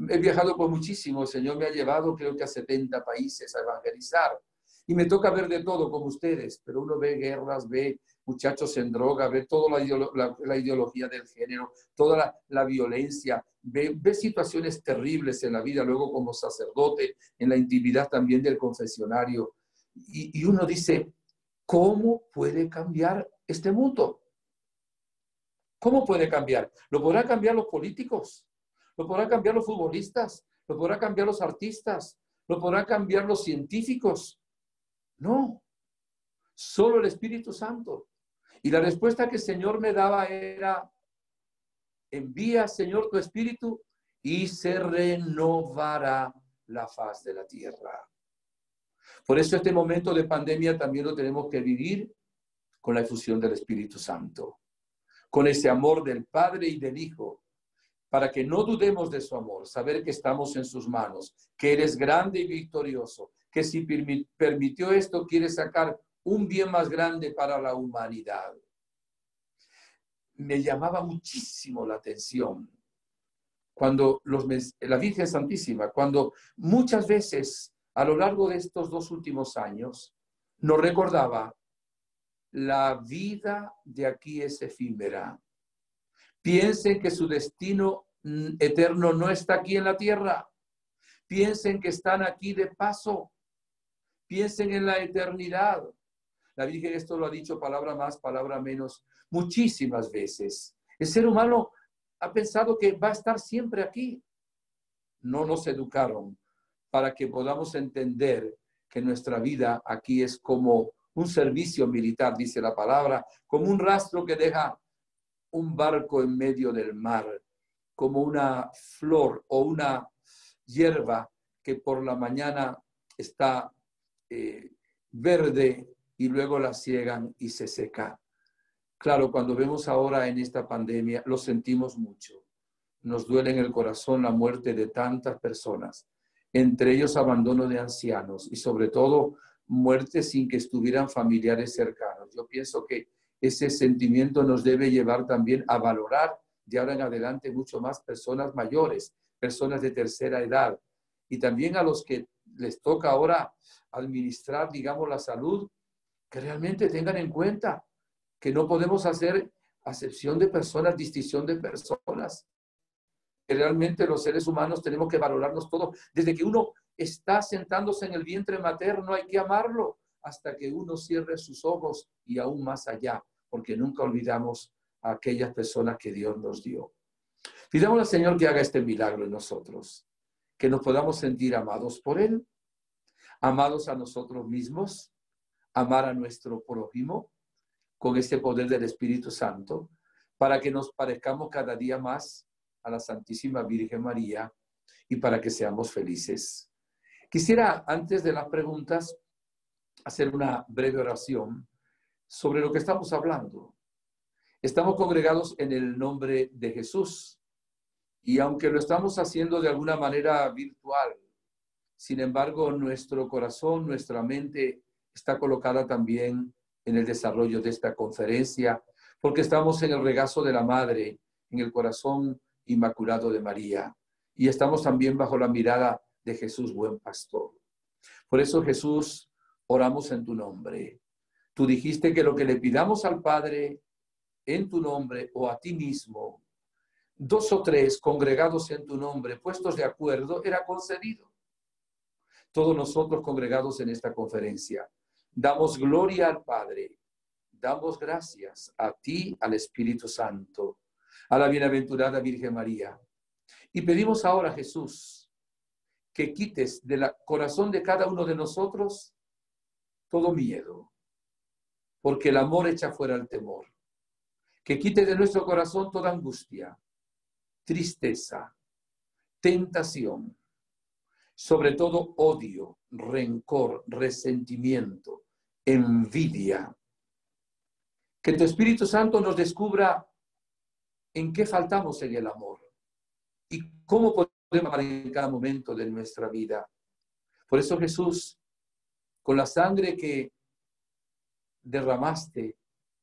He viajado por muchísimo, el Señor me ha llevado creo que a 70 países a evangelizar. Y me toca ver de todo como ustedes, pero uno ve guerras, ve muchachos en droga, ve toda la ideología del género, toda la violencia, ve situaciones terribles en la vida, luego como sacerdote, en la intimidad también del confesionario. Y uno dice, ¿cómo puede cambiar este mundo? ¿Cómo puede cambiar? ¿Lo podrán cambiar los políticos? ¿Lo podrán cambiar los futbolistas? ¿Lo podrán cambiar los artistas? ¿Lo podrán cambiar los científicos? No, solo el Espíritu Santo. Y la respuesta que el Señor me daba era, envía, Señor, tu Espíritu y se renovará la faz de la tierra. Por eso este momento de pandemia también lo tenemos que vivir con la efusión del Espíritu Santo, con ese amor del Padre y del Hijo, para que no dudemos de su amor, saber que estamos en sus manos, que eres grande y victorioso, que si permitió esto, quiere sacar un bien más grande para la humanidad. Me llamaba muchísimo la atención cuando la Virgen Santísima, cuando muchas veces a lo largo de estos 2 últimos años nos recordaba, la vida de aquí es efímera. Piensen que su destino eterno no está aquí en la tierra. Piensen que están aquí de paso. Piensen en la eternidad. La Virgen esto lo ha dicho palabra más, palabra menos, muchísimas veces. El ser humano ha pensado que va a estar siempre aquí. No nos educaron para que podamos entender que nuestra vida aquí es como un servicio militar, dice la palabra, como un rastro que deja un barco en medio del mar, como una flor o una hierba que por la mañana está verde y luego la ciegan y se seca. Claro, cuando vemos ahora en esta pandemia, lo sentimos mucho. Nos duele en el corazón la muerte de tantas personas, entre ellos abandono de ancianos y sobre todo muerte sin que estuvieran familiares cercanos. Yo pienso que ese sentimiento nos debe llevar también a valorar de ahora en adelante mucho más personas mayores, personas de tercera edad, y también a los que les toca ahora administrar, digamos, la salud, que realmente tengan en cuenta que no podemos hacer acepción de personas, distinción de personas. Que realmente los seres humanos tenemos que valorarnos todos. Desde que uno está sentándose en el vientre materno hay que amarlo hasta que uno cierre sus ojos y aún más allá, porque nunca olvidamos a aquellas personas que Dios nos dio. Pidamos al Señor que haga este milagro en nosotros, que nos podamos sentir amados por Él, amados a nosotros mismos, amar a nuestro prójimo con este poder del Espíritu Santo, para que nos parezcamos cada día más a la Santísima Virgen María y para que seamos felices. Quisiera, antes de las preguntas, hacer una breve oración sobre lo que estamos hablando. Estamos congregados en el nombre de Jesús y aunque lo estamos haciendo de alguna manera virtual, sin embargo, nuestro corazón, nuestra mente está colocada también en el desarrollo de esta conferencia, porque estamos en el regazo de la Madre, en el corazón inmaculado de María, y estamos también bajo la mirada de Jesús, buen pastor. Por eso, Jesús, oramos en tu nombre. Tú dijiste que lo que le pidamos al Padre en tu nombre o a ti mismo, 2 o 3 congregados en tu nombre, puestos de acuerdo, era concedido. Todos nosotros congregados en esta conferencia, damos gloria al Padre, damos gracias a ti, al Espíritu Santo, a la bienaventurada Virgen María. Y pedimos ahora, Jesús, que quites del corazón de cada uno de nosotros todo miedo, porque el amor echa fuera el temor. Que quites de nuestro corazón toda angustia, tristeza, tentación, sobre todo odio, rencor, resentimiento, envidia. Que tu Espíritu Santo nos descubra en qué faltamos en el amor y cómo podemos amar en cada momento de nuestra vida. Por eso, Jesús, con la sangre que derramaste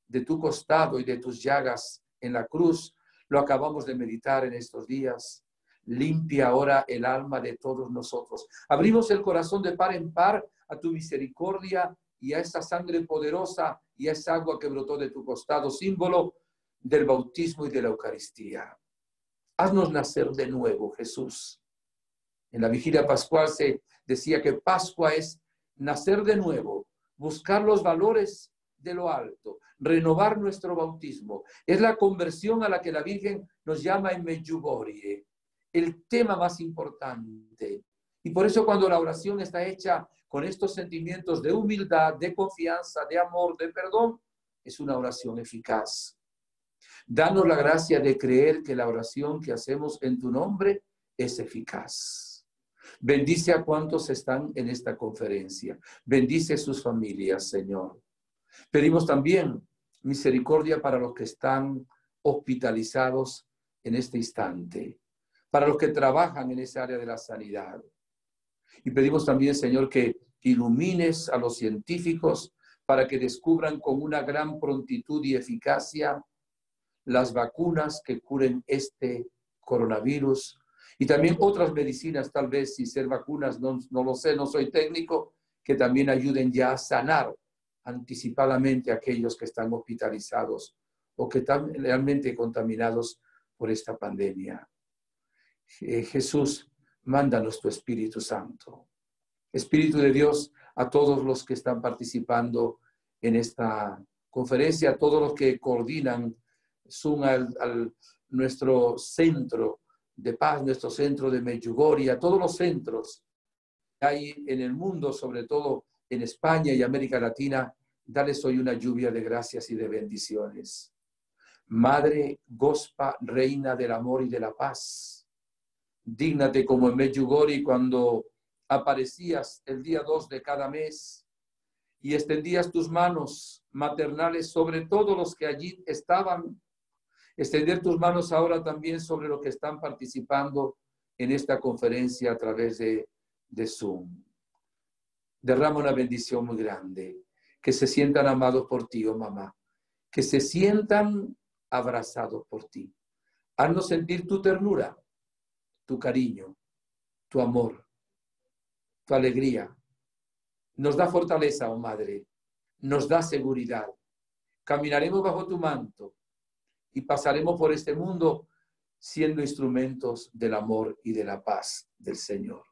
de tu costado y de tus llagas en la cruz, lo acabamos de meditar en estos días. Limpia ahora el alma de todos nosotros. Abrimos el corazón de par en par a tu misericordia y a esa sangre poderosa y a esa agua que brotó de tu costado, símbolo del bautismo y de la Eucaristía. Haznos nacer de nuevo, Jesús. En la vigilia pascual se decía que Pascua es nacer de nuevo, buscar los valores de lo alto, renovar nuestro bautismo. Es la conversión a la que la Virgen nos llama en Medjugorje, el tema más importante. Y por eso cuando la oración está hecha con estos sentimientos de humildad, de confianza, de amor, de perdón, es una oración eficaz. Danos la gracia de creer que la oración que hacemos en tu nombre es eficaz. Bendice a cuantos están en esta conferencia. Bendice sus familias, Señor. Pedimos también misericordia para los que están hospitalizados en este instante, para los que trabajan en esa área de la sanidad. Y pedimos también, Señor, que ilumines a los científicos para que descubran con una gran prontitud y eficacia las vacunas que curen este coronavirus y también otras medicinas, tal vez sin ser vacunas, no lo sé, no soy técnico, que también ayuden ya a sanar anticipadamente a aquellos que están hospitalizados o que están realmente contaminados por esta pandemia. Jesús, mándanos tu Espíritu Santo. Espíritu de Dios, a todos los que están participando en esta conferencia, a todos los que coordinan Zoom al nuestro centro de paz, nuestro centro de Medjugorje, a todos los centros que hay en el mundo, sobre todo en España y América Latina, dales hoy una lluvia de gracias y de bendiciones. Madre Gospa, Reina del Amor y de la Paz, dígnate como en Medjugorje cuando aparecías el día 2 de cada mes y extendías tus manos maternales sobre todos los que allí estaban. Extender tus manos ahora también sobre los que están participando en esta conferencia a través de Zoom. Derrama una bendición muy grande. Que se sientan amados por ti, oh mamá. Que se sientan abrazados por ti. Haznos sentir tu ternura, tu cariño, tu amor, tu alegría. Nos da fortaleza, oh Madre. Nos da seguridad. Caminaremos bajo tu manto y pasaremos por este mundo siendo instrumentos del amor y de la paz del Señor.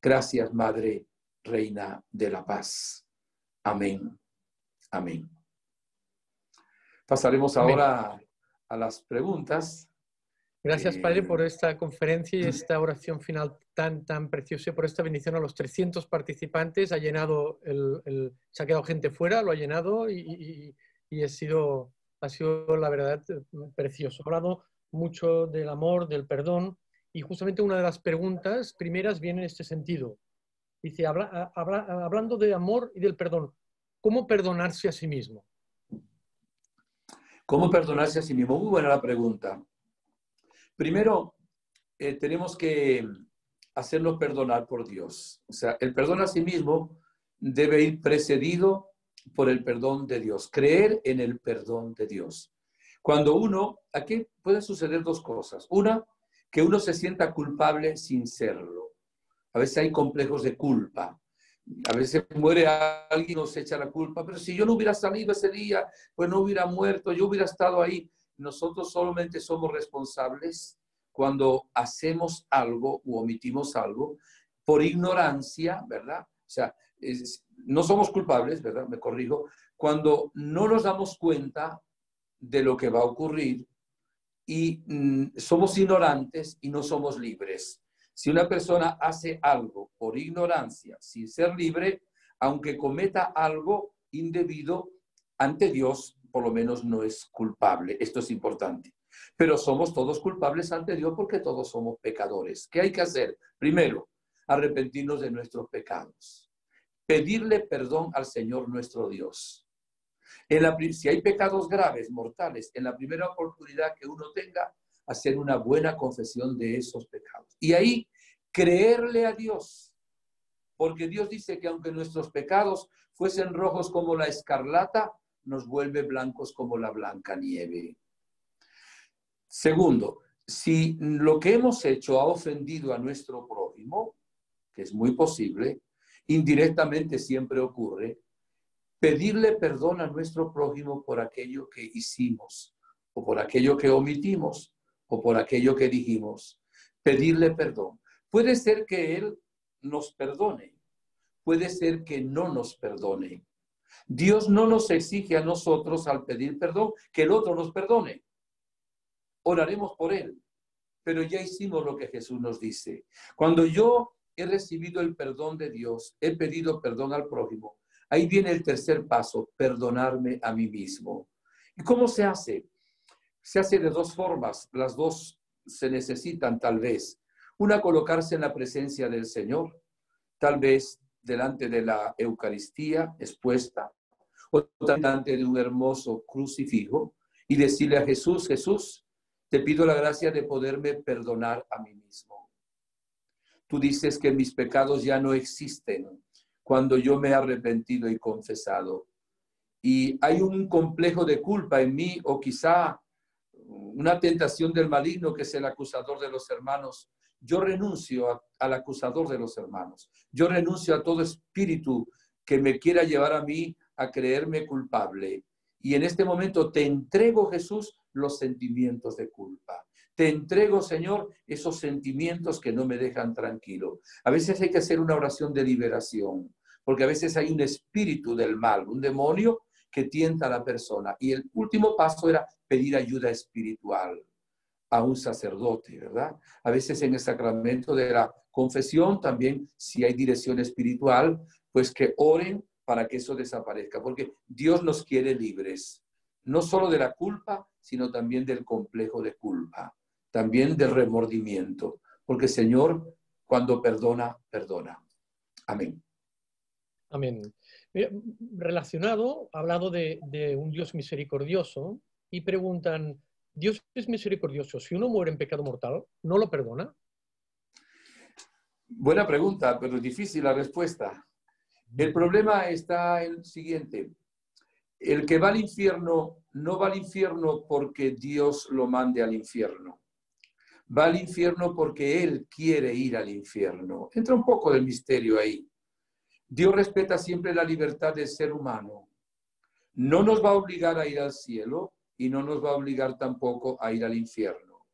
Gracias, Madre, Reina de la Paz. Amén. Amén. Pasaremos ahora a las preguntas. Gracias, Padre, por esta conferencia y esta oración final tan preciosa, y por esta bendición a los 300 participantes. Ha llenado se ha quedado gente fuera, lo ha llenado y ha sido la verdad precioso. Ha hablado mucho del amor, del perdón, y justamente una de las preguntas primeras viene en este sentido. Dice, hablando de amor y del perdón, ¿cómo perdonarse a sí mismo? ¿Cómo perdonarse a sí mismo? Muy buena la pregunta. Primero, tenemos que hacernos perdonar por Dios. O sea, el perdón a sí mismo debe ir precedido por el perdón de Dios. Creer en el perdón de Dios. Cuando aquí pueden suceder dos cosas. Una, que uno se sienta culpable sin serlo. A veces hay complejos de culpa. A veces muere alguien, nos echa la culpa, pero si yo no hubiera salido ese día, pues no hubiera muerto, yo hubiera estado ahí. Nosotros solamente somos responsables cuando hacemos algo u omitimos algo por ignorancia, ¿verdad? O sea, no somos culpables, ¿verdad? Me corrijo, cuando no nos damos cuenta de lo que va a ocurrir y somos ignorantes y no somos libres. Si una persona hace algo por ignorancia, sin ser libre, aunque cometa algo indebido, ante Dios por lo menos no es culpable. Esto es importante. Pero somos todos culpables ante Dios porque todos somos pecadores. ¿Qué hay que hacer? Primero, arrepentirnos de nuestros pecados. Pedirle perdón al Señor nuestro Dios. Si hay pecados graves, mortales, en la primera oportunidad que uno tenga, hacer una buena confesión de esos pecados. Y ahí, creerle a Dios. Porque Dios dice que aunque nuestros pecados fuesen rojos como la escarlata, nos vuelve blancos como la blanca nieve. Segundo, si lo que hemos hecho ha ofendido a nuestro prójimo, que es muy posible, indirectamente siempre ocurre, pedirle perdón a nuestro prójimo por aquello que hicimos, o por aquello que omitimos, o por aquello que dijimos. Pedirle perdón. Puede ser que Él nos perdone, puede ser que no nos perdone. Dios no nos exige a nosotros al pedir perdón que el otro nos perdone. Oraremos por Él, pero ya hicimos lo que Jesús nos dice. Cuando yo he recibido el perdón de Dios, he pedido perdón al prójimo, ahí viene el tercer paso, perdonarme a mí mismo. ¿Y cómo se hace? Se hace de dos formas, las dos se necesitan tal vez. Una, colocarse en la presencia del Señor, tal vez delante de la Eucaristía expuesta, o delante de un hermoso crucifijo, y decirle a Jesús, Jesús, te pido la gracia de poderme perdonar a mí mismo. Tú dices que mis pecados ya no existen cuando yo me he arrepentido y confesado. Y hay un complejo de culpa en mí, o quizá una tentación del maligno que es el acusador de los hermanos. Yo renuncio al acusador de los hermanos. Yo renuncio a todo espíritu que me quiera llevar a mí a creerme culpable. Y en este momento te entrego, Jesús, los sentimientos de culpa. Te entrego, Señor, esos sentimientos que no me dejan tranquilo. A veces hay que hacer una oración de liberación, porque a veces hay un espíritu del mal, un demonio que tienta a la persona. Y el último paso era pedir ayuda espiritual a un sacerdote, ¿verdad? A veces en el sacramento de la confesión también, si hay dirección espiritual, pues que oren para que eso desaparezca, porque Dios nos quiere libres, no solo de la culpa, sino también del complejo de culpa, también del remordimiento, porque el Señor, cuando perdona, perdona. Amén. Amén. Mira, relacionado, ha hablado de un Dios misericordioso y preguntan, ¿Dios es misericordioso? Si uno muere en pecado mortal, ¿no lo perdona? Buena pregunta, pero difícil la respuesta. El problema está en el siguiente. El que va al infierno no va al infierno porque Dios lo mande al infierno. Va al infierno porque Él quiere ir al infierno. Entra un poco del misterio ahí. Dios respeta siempre la libertad del ser humano. No nos va a obligar a ir al cielo y no nos va a obligar tampoco a ir al infierno.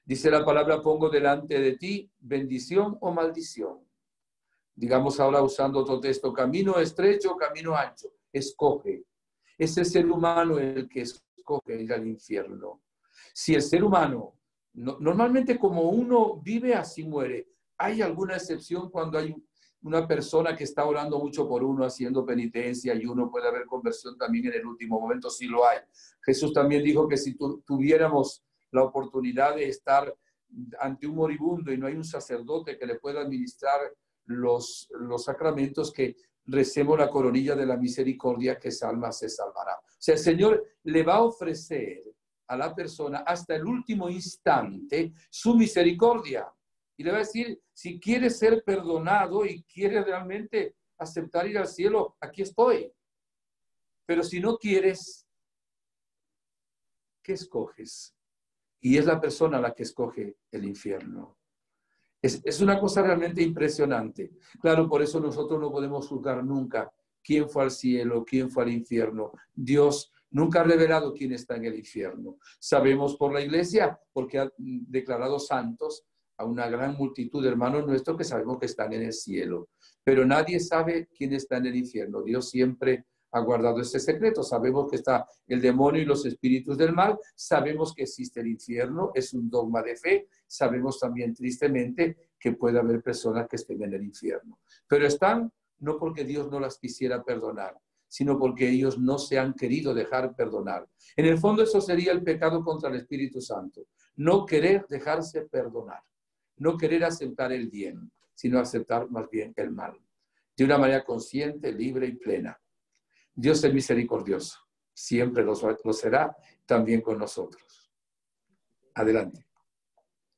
Dice la palabra, pongo delante de ti bendición o maldición. Digamos ahora usando otro texto, camino estrecho, camino ancho. Escoge. Es el ser humano el que escoge ir al infierno. Si el ser humano, normalmente como uno vive, así muere. Hay alguna excepción cuando hay una persona que está orando mucho por uno, haciendo penitencia, y uno puede haber conversión también en el último momento, sí lo hay. Jesús también dijo que si tuviéramos la oportunidad de estar ante un moribundo y no hay un sacerdote que le pueda administrar los sacramentos, que recemos la coronilla de la misericordia, que esa alma se salvará. O sea, el Señor le va a ofrecer a la persona hasta el último instante su misericordia. Y le va a decir, si quieres ser perdonado y quieres realmente aceptar ir al cielo, aquí estoy. Pero si no quieres, ¿qué escoges? Y es la persona la que escoge el infierno. Es una cosa realmente impresionante. Claro, por eso nosotros no podemos juzgar nunca quién fue al cielo, quién fue al infierno. Dios nunca ha revelado quién está en el infierno. Sabemos por la Iglesia, porque ha declarado santos a una gran multitud de hermanos nuestros que sabemos que están en el cielo. Pero nadie sabe quién está en el infierno. Dios siempre ha guardado ese secreto. Sabemos que está el demonio y los espíritus del mal. Sabemos que existe el infierno. Es un dogma de fe. Sabemos también, tristemente, que puede haber personas que estén en el infierno. Pero están no porque Dios no las quisiera perdonar, sino porque ellos no se han querido dejar perdonar. En el fondo eso sería el pecado contra el Espíritu Santo. No querer dejarse perdonar. No querer aceptar el bien, sino aceptar más bien el mal. De una manera consciente, libre y plena. Dios es misericordioso. Siempre lo será también con nosotros. Adelante.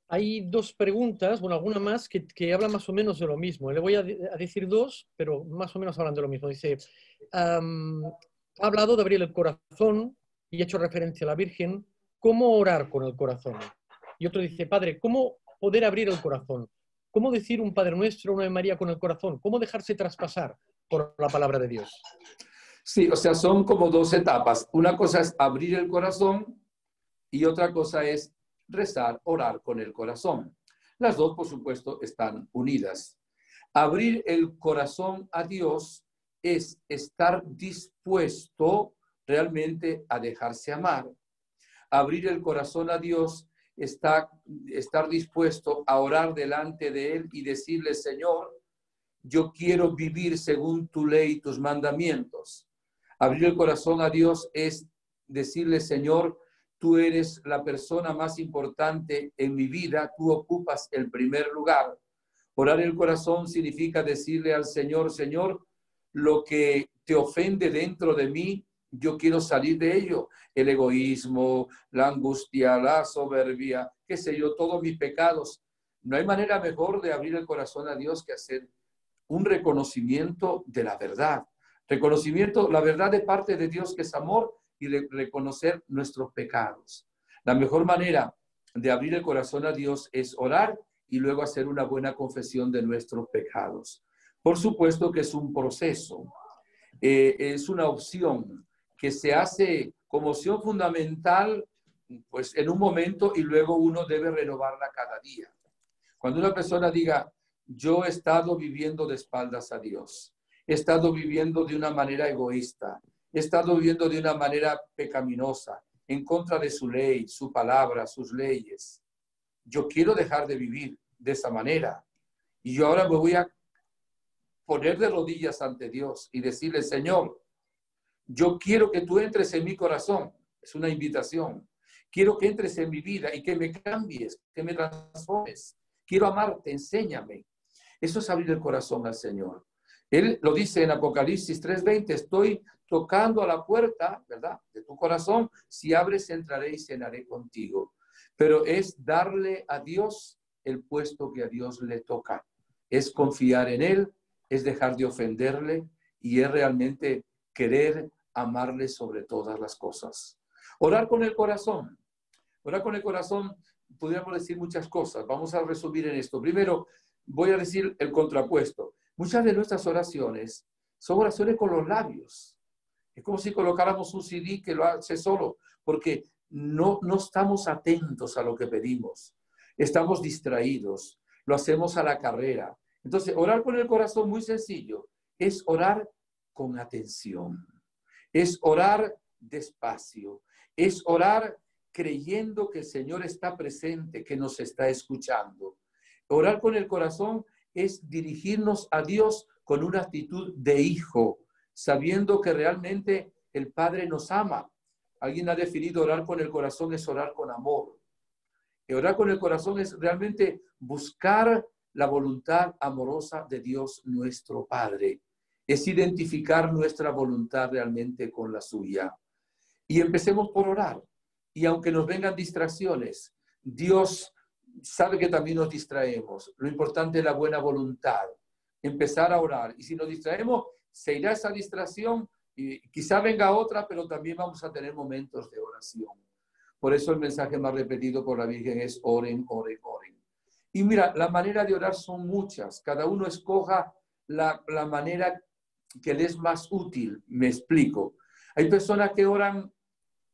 Hay dos preguntas, bueno, alguna más, que hablan más o menos de lo mismo. Le voy a decir dos, pero más o menos hablan de lo mismo. Dice, ha hablado de abrir el corazón y ha hecho referencia a la Virgen. ¿Cómo orar con el corazón? Y otro dice, Padre, ¿cómo poder abrir el corazón? ¿Cómo decir un Padre Nuestro, una Ave María con el corazón? ¿Cómo dejarse traspasar por la palabra de Dios? Sí, o sea, son como dos etapas. Una cosa es abrir el corazón y otra cosa es rezar, orar con el corazón. Las dos, por supuesto, están unidas. Abrir el corazón a Dios es estar dispuesto realmente a dejarse amar. Abrir el corazón a Dios está estar dispuesto a orar delante de Él y decirle, Señor, yo quiero vivir según tu ley y tus mandamientos. Abrir el corazón a Dios es decirle, Señor, tú eres la persona más importante en mi vida, tú ocupas el primer lugar. Orar el corazón significa decirle al Señor, Señor, lo que te ofende dentro de mí, yo quiero salir de ello. El egoísmo, la angustia, la soberbia, qué sé yo, todos mis pecados. No hay manera mejor de abrir el corazón a Dios que hacer un reconocimiento de la verdad. Reconocimiento, la verdad de parte de Dios, que es amor, y reconocer nuestros pecados. La mejor manera de abrir el corazón a Dios es orar y luego hacer una buena confesión de nuestros pecados. Por supuesto que es un proceso, es una opción que se hace como opción fundamental, pues en un momento, y luego uno debe renovarla cada día. Cuando una persona diga, yo he estado viviendo de espaldas a Dios, he estado viviendo de una manera egoísta, he estado viviendo de una manera pecaminosa, en contra de su ley, su palabra, sus leyes. Yo quiero dejar de vivir de esa manera. Y yo ahora me voy a poner de rodillas ante Dios y decirle, Señor, yo quiero que tú entres en mi corazón. Es una invitación. Quiero que entres en mi vida y que me cambies, que me transformes. Quiero amarte, enséñame. Eso es abrir el corazón al Señor. Él lo dice en Apocalipsis 3:20, estoy tocando a la puerta, ¿verdad?, de tu corazón. Si abres, entraré y cenaré contigo. Pero es darle a Dios el puesto que a Dios le toca. Es confiar en Él, es dejar de ofenderle y es realmente querer amarle sobre todas las cosas. Orar con el corazón. Orar con el corazón, podríamos decir muchas cosas. Vamos a resumir en esto. Primero, voy a decir el contrapuesto. Muchas de nuestras oraciones son oraciones con los labios. Es como si colocáramos un CD que lo hace solo, porque no estamos atentos a lo que pedimos. Estamos distraídos. Lo hacemos a la carrera. Entonces, orar con el corazón, muy sencillo, es orar con atención. Es orar despacio. Es orar creyendo que el Señor está presente, que nos está escuchando. Orar con el corazón es dirigirnos a Dios con una actitud de hijo, sabiendo que realmente el Padre nos ama. Alguien ha definido orar con el corazón es orar con amor. Y orar con el corazón es realmente buscar la voluntad amorosa de Dios nuestro Padre. Es identificar nuestra voluntad realmente con la suya. Y empecemos por orar. Y aunque nos vengan distracciones, Dios sabe que también nos distraemos. Lo importante es la buena voluntad. Empezar a orar. Y si nos distraemos, se irá esa distracción y quizá venga otra, pero también vamos a tener momentos de oración. Por eso el mensaje más repetido por la Virgen es oren, oren, oren. Y mira, la manera de orar son muchas. Cada uno escoja la manera que le es más útil. Me explico. Hay personas que oran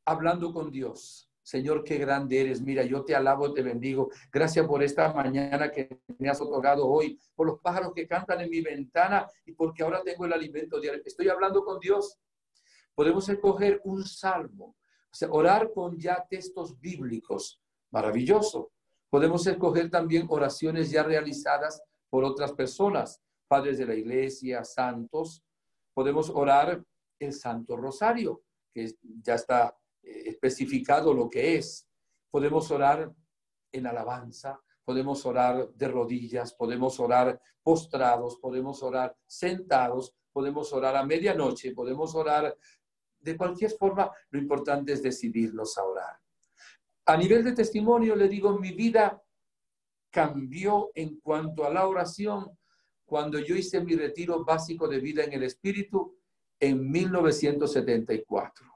hablando con Dios. Señor, qué grande eres. Mira, yo te alabo, te bendigo. Gracias por esta mañana que me has otorgado hoy, por los pájaros que cantan en mi ventana y porque ahora tengo el alimento diario. Estoy hablando con Dios. Podemos escoger un salmo, o sea, orar con ya textos bíblicos. Maravilloso. Podemos escoger también oraciones ya realizadas por otras personas, padres de la iglesia, santos. Podemos orar el Santo Rosario, que ya está especificado lo que es. Podemos orar en alabanza, podemos orar de rodillas, podemos orar postrados, podemos orar sentados, podemos orar a medianoche, podemos orar de cualquier forma. Lo importante es decidirnos a orar. A nivel de testimonio le digo, mi vida cambió en cuanto a la oración cuando yo hice mi retiro básico de vida en el Espíritu en 1974.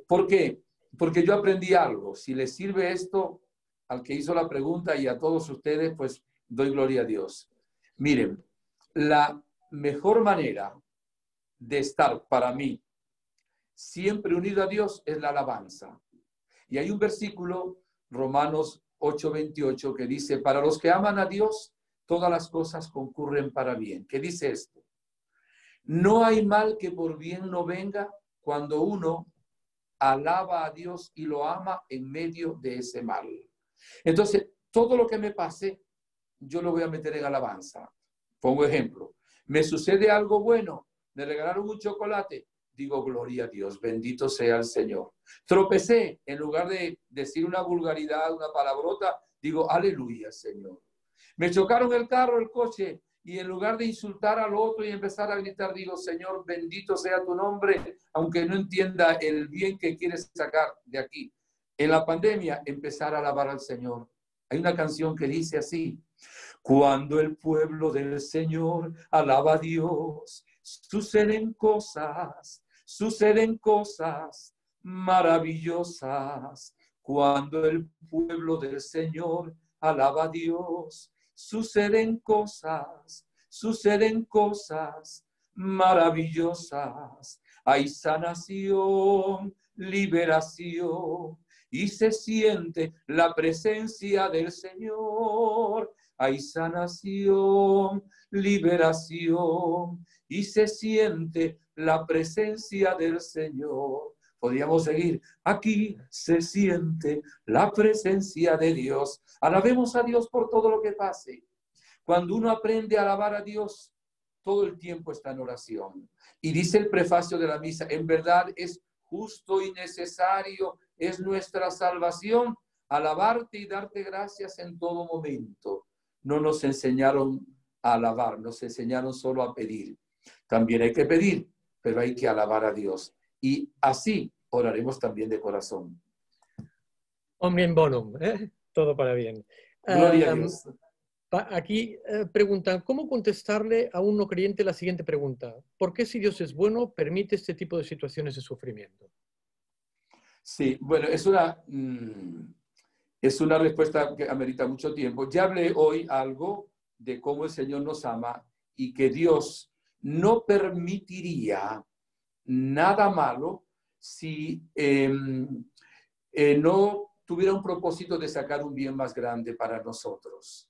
¿Por qué? Porque yo aprendí algo. Si les sirve esto al que hizo la pregunta y a todos ustedes, pues doy gloria a Dios. Miren, la mejor manera de estar para mí siempre unido a Dios es la alabanza. Y hay un versículo, Romanos 8:28, que dice, para los que aman a Dios, todas las cosas concurren para bien. ¿Qué dice esto? No hay mal que por bien no venga cuando uno alaba a Dios y lo ama en medio de ese mal. Entonces, todo lo que me pase, yo lo voy a meter en alabanza. Pongo ejemplo. Me sucede algo bueno, me regalaron un chocolate, digo, gloria a Dios, bendito sea el Señor. Tropecé, en lugar de decir una vulgaridad, una palabrota, digo, aleluya, Señor. Me chocaron el carro, el coche, y en lugar de insultar al otro y empezar a gritar, digo, Señor, bendito sea tu nombre, aunque no entienda el bien que quieres sacar de aquí. En la pandemia, empezar a alabar al Señor. Hay una canción que dice así, cuando el pueblo del Señor alaba a Dios, suceden cosas maravillosas. Cuando el pueblo del Señor alaba a Dios, suceden cosas maravillosas. Hay sanación, liberación y se siente la presencia del Señor. Hay sanación, liberación y se siente la presencia del Señor. Podríamos seguir. Aquí se siente la presencia de Dios. Alabemos a Dios por todo lo que pase. Cuando uno aprende a alabar a Dios, todo el tiempo está en oración. Y dice el prefacio de la misa, en verdad es justo y necesario, es nuestra salvación, alabarte y darte gracias en todo momento. No nos enseñaron a alabar, nos enseñaron solo a pedir. También hay que pedir, pero hay que alabar a Dios. Y así oraremos también de corazón. Omnium bonum, ¿eh? Todo para bien. Gloria a Dios. Aquí preguntan, ¿cómo contestarle a un no creyente la siguiente pregunta? ¿Por qué si Dios es bueno, permite este tipo de situaciones de sufrimiento? Sí, bueno, es una respuesta que amerita mucho tiempo. Ya hablé hoy algo de cómo el Señor nos ama y que Dios no permitiría nada malo si no tuviera un propósito de sacar un bien más grande para nosotros.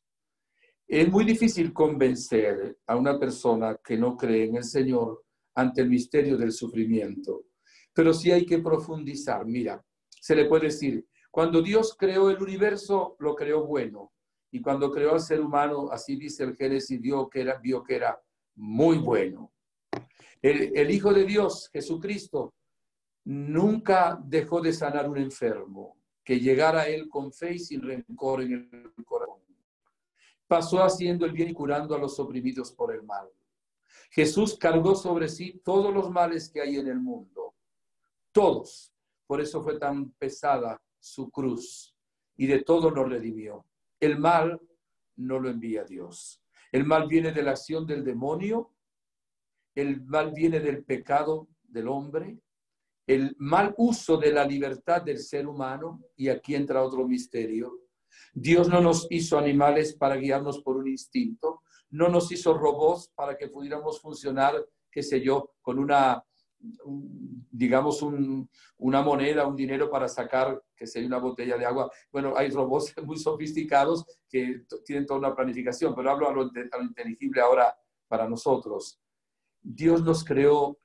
Es muy difícil convencer a una persona que no cree en el Señor ante el misterio del sufrimiento, pero sí hay que profundizar. Mira, se le puede decir, cuando Dios creó el universo, lo creó bueno. Y cuando creó al ser humano, así dice el Génesis, vio que era muy bueno. El Hijo de Dios, Jesucristo, nunca dejó de sanar un enfermo, que llegara a él con fe y sin rencor en el corazón. Pasó haciendo el bien y curando a los oprimidos por el mal. Jesús cargó sobre sí todos los males que hay en el mundo. Todos. Por eso fue tan pesada su cruz. Y de todo nos redimió. El mal no lo envía Dios. El mal viene de la acción del demonio. El mal viene del pecado del hombre. El mal uso de la libertad del ser humano. Y aquí entra otro misterio. Dios no nos hizo animales para guiarnos por un instinto. No nos hizo robots para que pudiéramos funcionar, qué sé yo, con una moneda, un dinero para sacar, que sea una botella de agua. Bueno, hay robots muy sofisticados que tienen toda una planificación, pero hablo a lo inteligible ahora para nosotros. Dios nos creó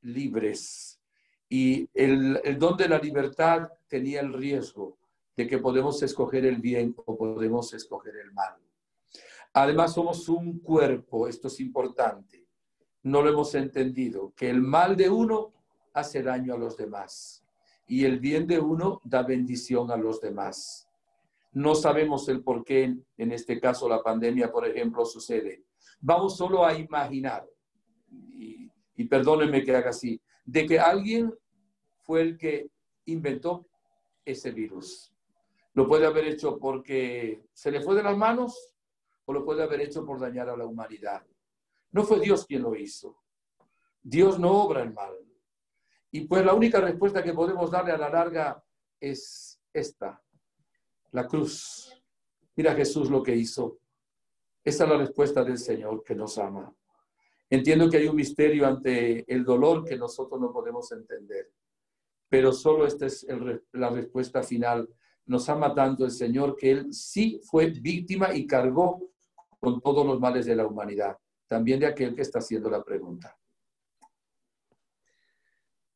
libres y el don de la libertad tenía el riesgo de que podemos escoger el bien o podemos escoger el mal. Además, somos un cuerpo, esto es importante. No lo hemos entendido, que el mal de uno hace daño a los demás y el bien de uno da bendición a los demás. No sabemos el por qué en este caso la pandemia, por ejemplo, sucede. Vamos solo a imaginar, y perdónenme que haga así, de que alguien fue el que inventó ese virus. Lo puede haber hecho porque se le fue de las manos o lo puede haber hecho por dañar a la humanidad. No fue Dios quien lo hizo. Dios no obra el mal. Y pues la única respuesta que podemos darle a la larga es esta, la cruz. Mira Jesús lo que hizo. Esa es la respuesta del Señor que nos ama. Entiendo que hay un misterio ante el dolor que nosotros no podemos entender, pero solo esta es la respuesta final. Nos ama tanto el Señor que Él sí fue víctima y cargó con todos los males de la humanidad, también de aquel que está haciendo la pregunta.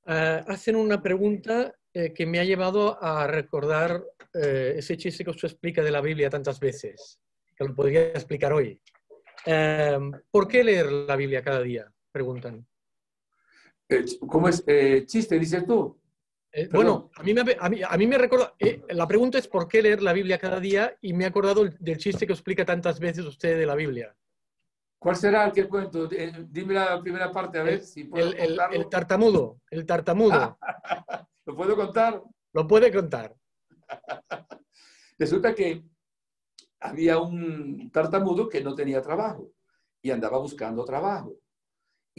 Hacen una pregunta que me ha llevado a recordar ese chiste que usted explica de la Biblia tantas veces, que lo podría explicar hoy. ¿Por qué leer la Biblia cada día? Preguntan. ¿Cómo es? ¿Chiste, dices tú? Bueno, a mí me recuerda, la pregunta es ¿por qué leer la Biblia cada día? Y me he acordado del chiste que explica tantas veces usted de la Biblia. ¿Cuál será el que cuento? Dime la primera parte, a ver si puedo contarlo. El tartamudo, el tartamudo. ¿Lo puedo contar? Lo puede contar. Resulta que había un tartamudo que no tenía trabajo y andaba buscando trabajo.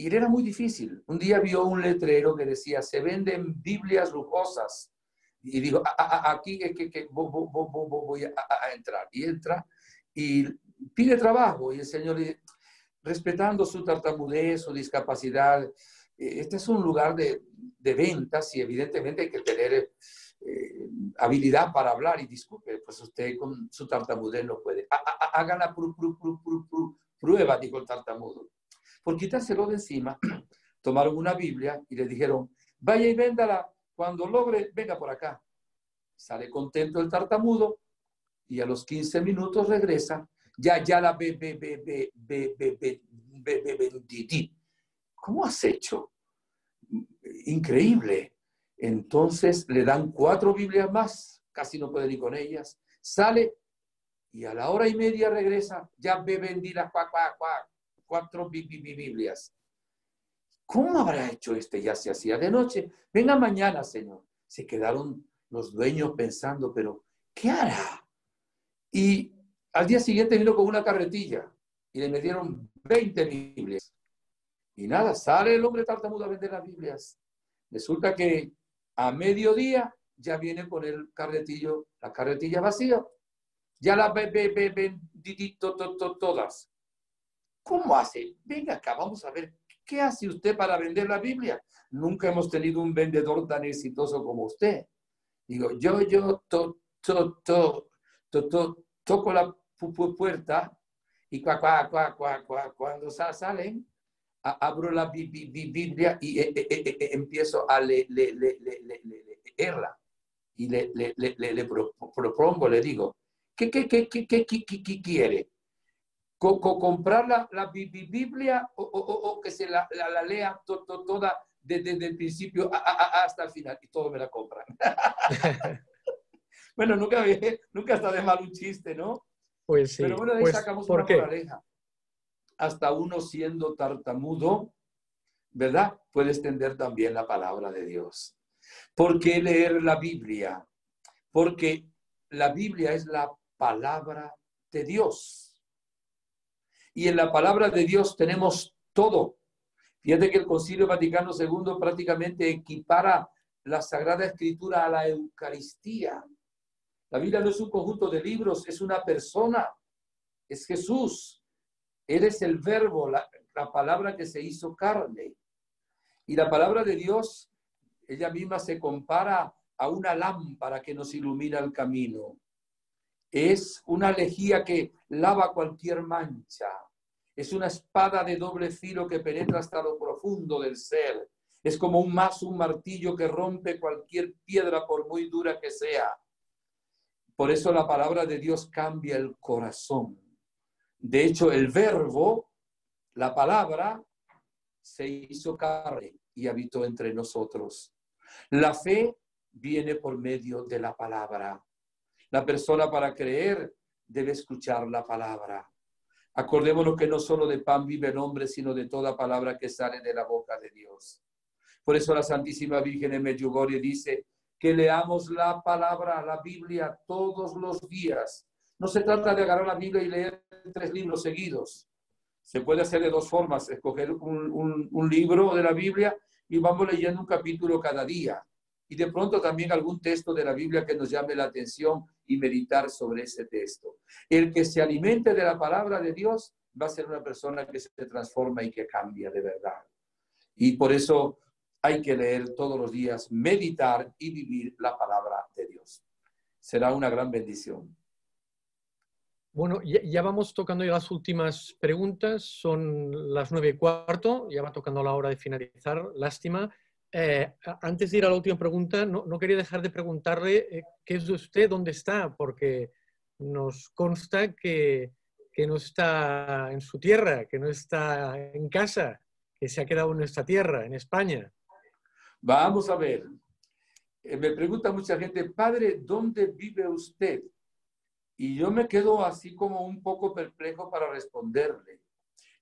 Y era muy difícil. Un día vio un letrero que decía, se venden Biblias lujosas. Y dijo, aquí voy a entrar. Y entra y pide trabajo. Y el Señor le dice, respetando su tartamudez, su discapacidad, este es un lugar de ventas y evidentemente hay que tener habilidad para hablar. Y disculpe, pues usted con su tartamudez no puede. Hagan la prueba, dijo el tartamudo. Por quitárselo de encima, tomaron una Biblia y le dijeron, vaya y véndala, cuando logre, venga por acá. Sale contento el tartamudo y a los 15 minutos regresa, ya la vendí. ¿Cómo has hecho? Increíble. Entonces le dan 4 Biblias más, casi no puede ir con ellas, sale y a la hora y media regresa, ya vendí las 4 Biblias. ¿Cómo habrá hecho este? Ya se hacía de noche. Venga mañana, Señor. Se quedaron los dueños pensando, pero ¿qué hará? Y al día siguiente vino con una carretilla y le metieron 20 Biblias. Y nada, sale el hombre tartamudo a vender las Biblias. Resulta que a mediodía ya viene con el la carretilla vacía. Ya las vendí todas. ¿Cómo hace? Venga acá, vamos a ver. ¿Qué hace usted para vender la Biblia? Nunca hemos tenido un vendedor tan exitoso como usted. Digo, yo toco la puerta y cuando salen, abro la Biblia y empiezo a leerla. y le propongo, le digo, ¿qué quiere? ¿Comprar la Biblia o que se la lea toda desde el principio hasta el final? Y todo me la compran. Bueno, nunca está de mal un chiste, ¿no? Pues sí. Pero bueno, de ahí Pues, sacamos ¿por una qué? moraleja. Hasta uno siendo tartamudo, ¿verdad? Puede extender también la palabra de Dios. ¿Por qué leer la Biblia? Porque la Biblia es la palabra de Dios. Y en la palabra de Dios tenemos todo. Fíjate que el Concilio Vaticano II prácticamente equipara la Sagrada Escritura a la Eucaristía. La Biblia no es un conjunto de libros, es una persona, es Jesús. Él es el verbo, la palabra que se hizo carne. Y la palabra de Dios, ella misma se compara a una lámpara que nos ilumina el camino. Es una lejía que lava cualquier mancha. Es una espada de doble filo que penetra hasta lo profundo del ser. Es como un mazo, un martillo que rompe cualquier piedra por muy dura que sea. Por eso la palabra de Dios cambia el corazón. De hecho, el verbo, la palabra, se hizo carne y habitó entre nosotros. La fe viene por medio de la palabra. La persona para creer debe escuchar la palabra. Acordémonos que no solo de pan vive el hombre, sino de toda palabra que sale de la boca de Dios. Por eso la Santísima Virgen en Medjugorje dice que leamos la palabra, la Biblia, todos los días. No se trata de agarrar la Biblia y leer 3 libros seguidos. Se puede hacer de 2 formas, escoger un libro de la Biblia y vamos leyendo un capítulo cada día. Y de pronto también algún texto de la Biblia que nos llame la atención y meditar sobre ese texto. El que se alimente de la palabra de Dios va a ser una persona que se transforma y que cambia de verdad. Y por eso hay que leer todos los días, meditar y vivir la palabra de Dios. Será una gran bendición. Bueno, ya vamos tocando ya las últimas preguntas. Son las 9:15, ya va tocando la hora de finalizar. Lástima. Antes de ir a la última pregunta, no quería dejar de preguntarle qué es de usted, dónde está, porque nos consta que no está en su tierra, que no está en casa, que se ha quedado en nuestra tierra, en España. Vamos a ver. Me pregunta mucha gente, padre, ¿dónde vive usted? Y yo me quedo así como un poco perplejo para responderle.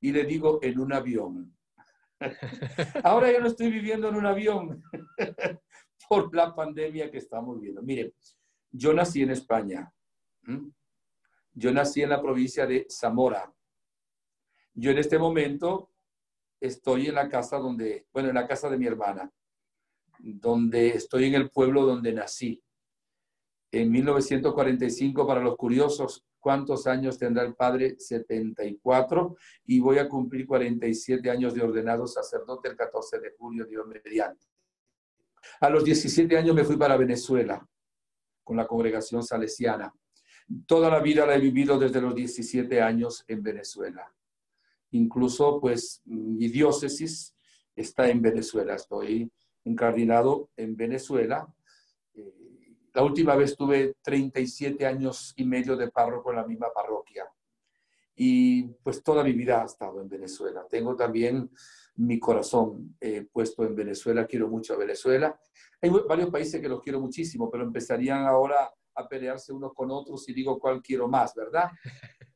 Y le digo, en un avión. Ahora yo no estoy viviendo en un avión por la pandemia que estamos viendo. Miren, yo nací en España. Yo nací en la provincia de Zamora. Yo en este momento estoy en la casa en la casa de mi hermana, donde estoy en el pueblo donde nací. En 1945, para los curiosos, ¿cuántos años tendrá el padre? 74, y voy a cumplir 47 años de ordenado sacerdote el 14 de julio, Dios mediante. A los 17 años me fui para Venezuela con la congregación salesiana. Toda la vida la he vivido desde los 17 años en Venezuela. Incluso, pues, mi diócesis está en Venezuela. Estoy encardinado en Venezuela. La última vez tuve 37 años y medio de párroco en la misma parroquia. Y pues toda mi vida ha estado en Venezuela. Tengo también mi corazón puesto en Venezuela. Quiero mucho a Venezuela. Hay varios países que los quiero muchísimo, pero empezarían ahora a pelearse unos con otros y digo cuál quiero más, ¿verdad?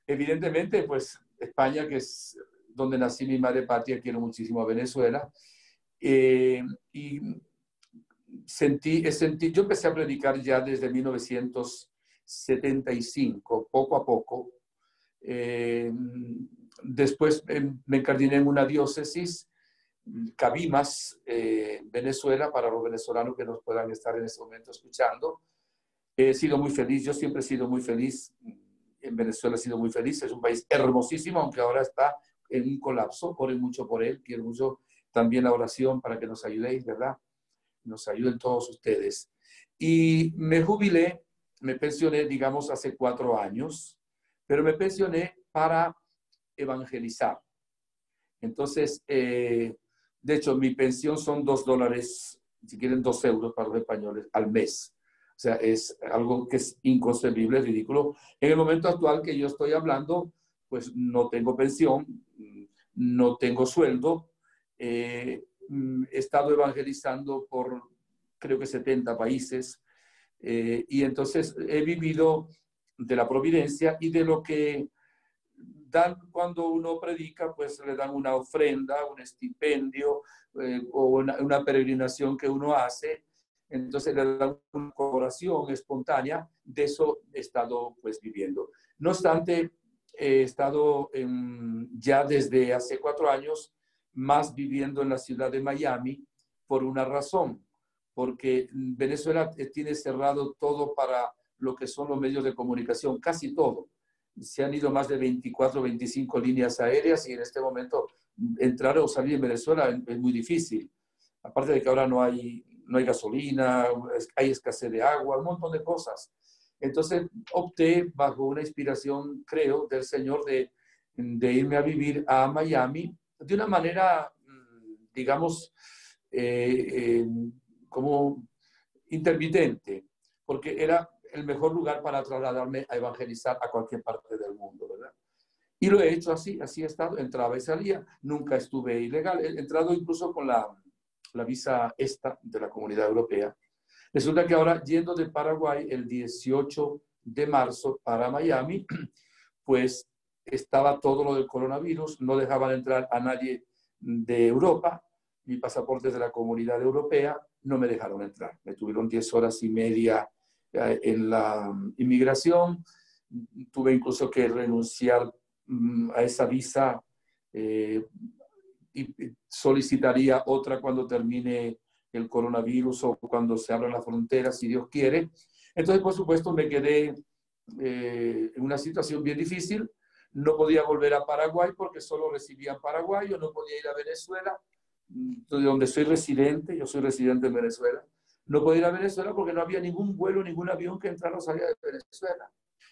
Evidentemente, pues España, que es donde nací, mi madre patria, quiero muchísimo a Venezuela. Y yo empecé a predicar ya desde 1975, poco a poco. Después me encardiné en una diócesis, Cabimas, Venezuela, para los venezolanos que nos puedan estar en este momento escuchando. He sido muy feliz, yo siempre he sido muy feliz. En Venezuela he sido muy feliz, es un país hermosísimo, aunque ahora está en un colapso. Oren mucho por él, quiero mucho también la oración para que nos ayudéis, ¿verdad? Nos ayuden todos ustedes. Y me jubilé, me pensioné, digamos, hace 4 años, pero me pensioné para evangelizar. Entonces, de hecho, mi pensión son $2, si quieren 2 euros para los españoles, al mes. O sea, es algo que es inconcebible, es ridículo. En el momento actual que yo estoy hablando, pues no tengo pensión, no tengo sueldo. He estado evangelizando por creo que 70 países. Y entonces he vivido de la providencia y de lo que dan cuando uno predica, pues le dan una ofrenda, un estipendio o una peregrinación que uno hace. Entonces le dan una colaboración espontánea. De eso he estado pues viviendo. No obstante, he estado ya desde hace 4 años más viviendo en la ciudad de Miami por una razón, porque Venezuela tiene cerrado todo para lo que son los medios de comunicación, casi todo. Se han ido más de 24, 25 líneas aéreas y en este momento entrar o salir en Venezuela es muy difícil. Aparte de que ahora no hay gasolina, hay escasez de agua, un montón de cosas. Entonces opté bajo una inspiración, creo, del Señor de irme a vivir a Miami de una manera, digamos, como intermitente, porque era el mejor lugar para trasladarme a evangelizar a cualquier parte del mundo, ¿verdad? Y lo he hecho así he estado, entraba y salía, nunca estuve ilegal, he entrado incluso con la visa esta de la Comunidad Europea. Resulta que ahora, yendo de Paraguay el 18 de marzo para Miami, pues estaba todo lo del coronavirus, no dejaban entrar a nadie de Europa, mi pasaporte es de la Comunidad Europea, no me dejaron entrar. Me tuvieron 10 horas y media en la inmigración, tuve incluso que renunciar a esa visa y solicitaría otra cuando termine el coronavirus o cuando se abran las fronteras, si Dios quiere. Entonces, por supuesto, me quedé en una situación bien difícil. No podía volver a Paraguay porque solo recibían paraguayos, no podía ir a Venezuela, de donde soy residente, yo soy residente en Venezuela. No podía ir a Venezuela porque no había ningún vuelo, ningún avión que entrara o salía de Venezuela.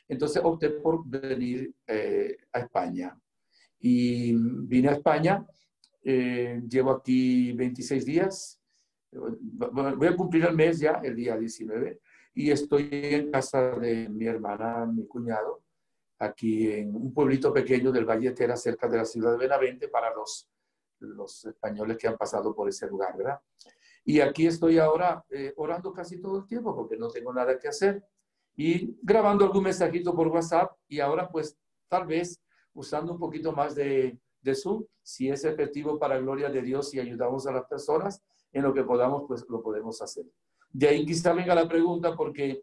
Entonces opté por venir a España. Y vine a España, llevo aquí 26 días, voy a cumplir el mes ya, el día 19, y estoy en casa de mi hermana, mi cuñado, aquí en un pueblito pequeño del Valle Tera, cerca de la ciudad de Benavente, para los españoles que han pasado por ese lugar, ¿verdad? Y aquí estoy ahora orando casi todo el tiempo porque no tengo nada que hacer y grabando algún mensajito por WhatsApp y ahora pues tal vez usando un poquito más de Zoom, si es efectivo para gloria de Dios y ayudamos a las personas en lo que podamos, pues lo podemos hacer. De ahí quizá venga la pregunta porque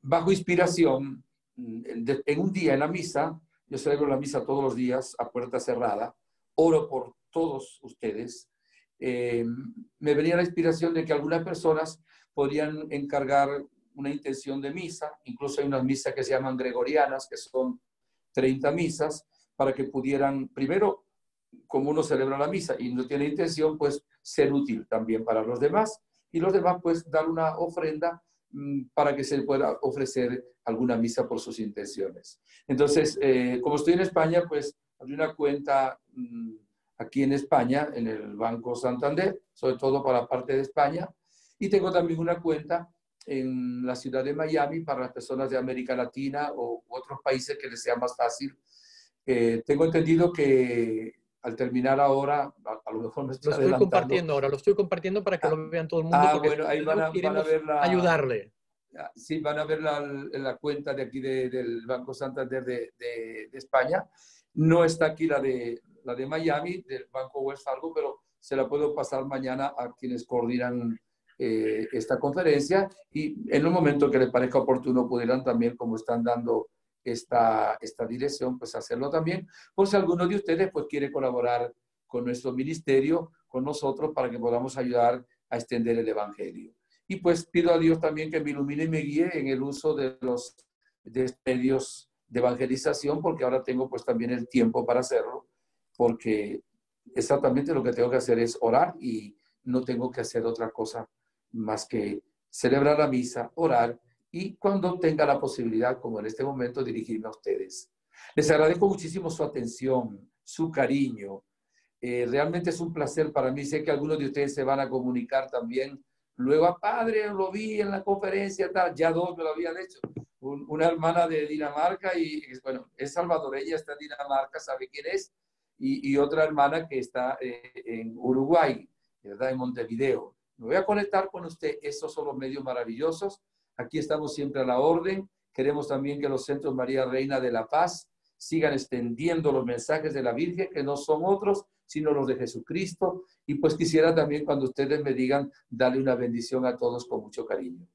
bajo inspiración, en un día en la misa, yo celebro la misa todos los días a puerta cerrada, oro por todos ustedes, me venía la inspiración de que algunas personas podrían encargar una intención de misa, incluso hay unas misas que se llaman gregorianas, que son 30 misas, para que pudieran, primero, como uno celebra la misa y no tiene intención, pues ser útil también para los demás, y los demás pues dar una ofrenda para que se pueda ofrecer alguna misa por sus intenciones. Entonces, como estoy en España, pues abrí una cuenta aquí en España, en el Banco Santander, sobre todo para la parte de España, y tengo también una cuenta en la ciudad de Miami para las personas de América Latina o otros países que les sea más fácil. Tengo entendido que al terminar ahora, a lo mejor me estoy Lo estoy adelantando. compartiendo ahora, lo estoy compartiendo para que lo vean todo el mundo. Porque Bueno, ahí van a ver ayudarle. Sí, van a ver la cuenta de aquí del Banco Santander de España. No está aquí la de Miami, del Banco Wells Fargo, pero se la puedo pasar mañana a quienes coordinan esta conferencia y en un momento que les parezca oportuno pudieran también, como están dando esta dirección, pues hacerlo también, por si alguno de ustedes pues quiere colaborar con nuestro ministerio, con nosotros, para que podamos ayudar a extender el Evangelio. Y pues pido a Dios también que me ilumine y me guíe en el uso de los medios de evangelización, porque ahora tengo pues también el tiempo para hacerlo, porque exactamente lo que tengo que hacer es orar y no tengo que hacer otra cosa más que celebrar la misa, orar y cuando tenga la posibilidad, como en este momento, dirigirme a ustedes. Les agradezco muchísimo su atención, su cariño. Realmente es un placer para mí. Sé que algunos de ustedes se van a comunicar también Luego, padre, lo vi en la conferencia, tal, ya dos me lo habían hecho. Una hermana de Dinamarca y, bueno, es salvadoreña, está en Dinamarca, sabe quién es, y otra hermana que está en Uruguay, ¿verdad? En Montevideo. Me voy a conectar con usted. Estos son los medios maravillosos. Aquí estamos siempre a la orden. Queremos también que los centros María Reina de la Paz sigan extendiendo los mensajes de la Virgen, que no son otros, sino los de Jesucristo. Y pues quisiera también, cuando ustedes me digan, darle una bendición a todos con mucho cariño.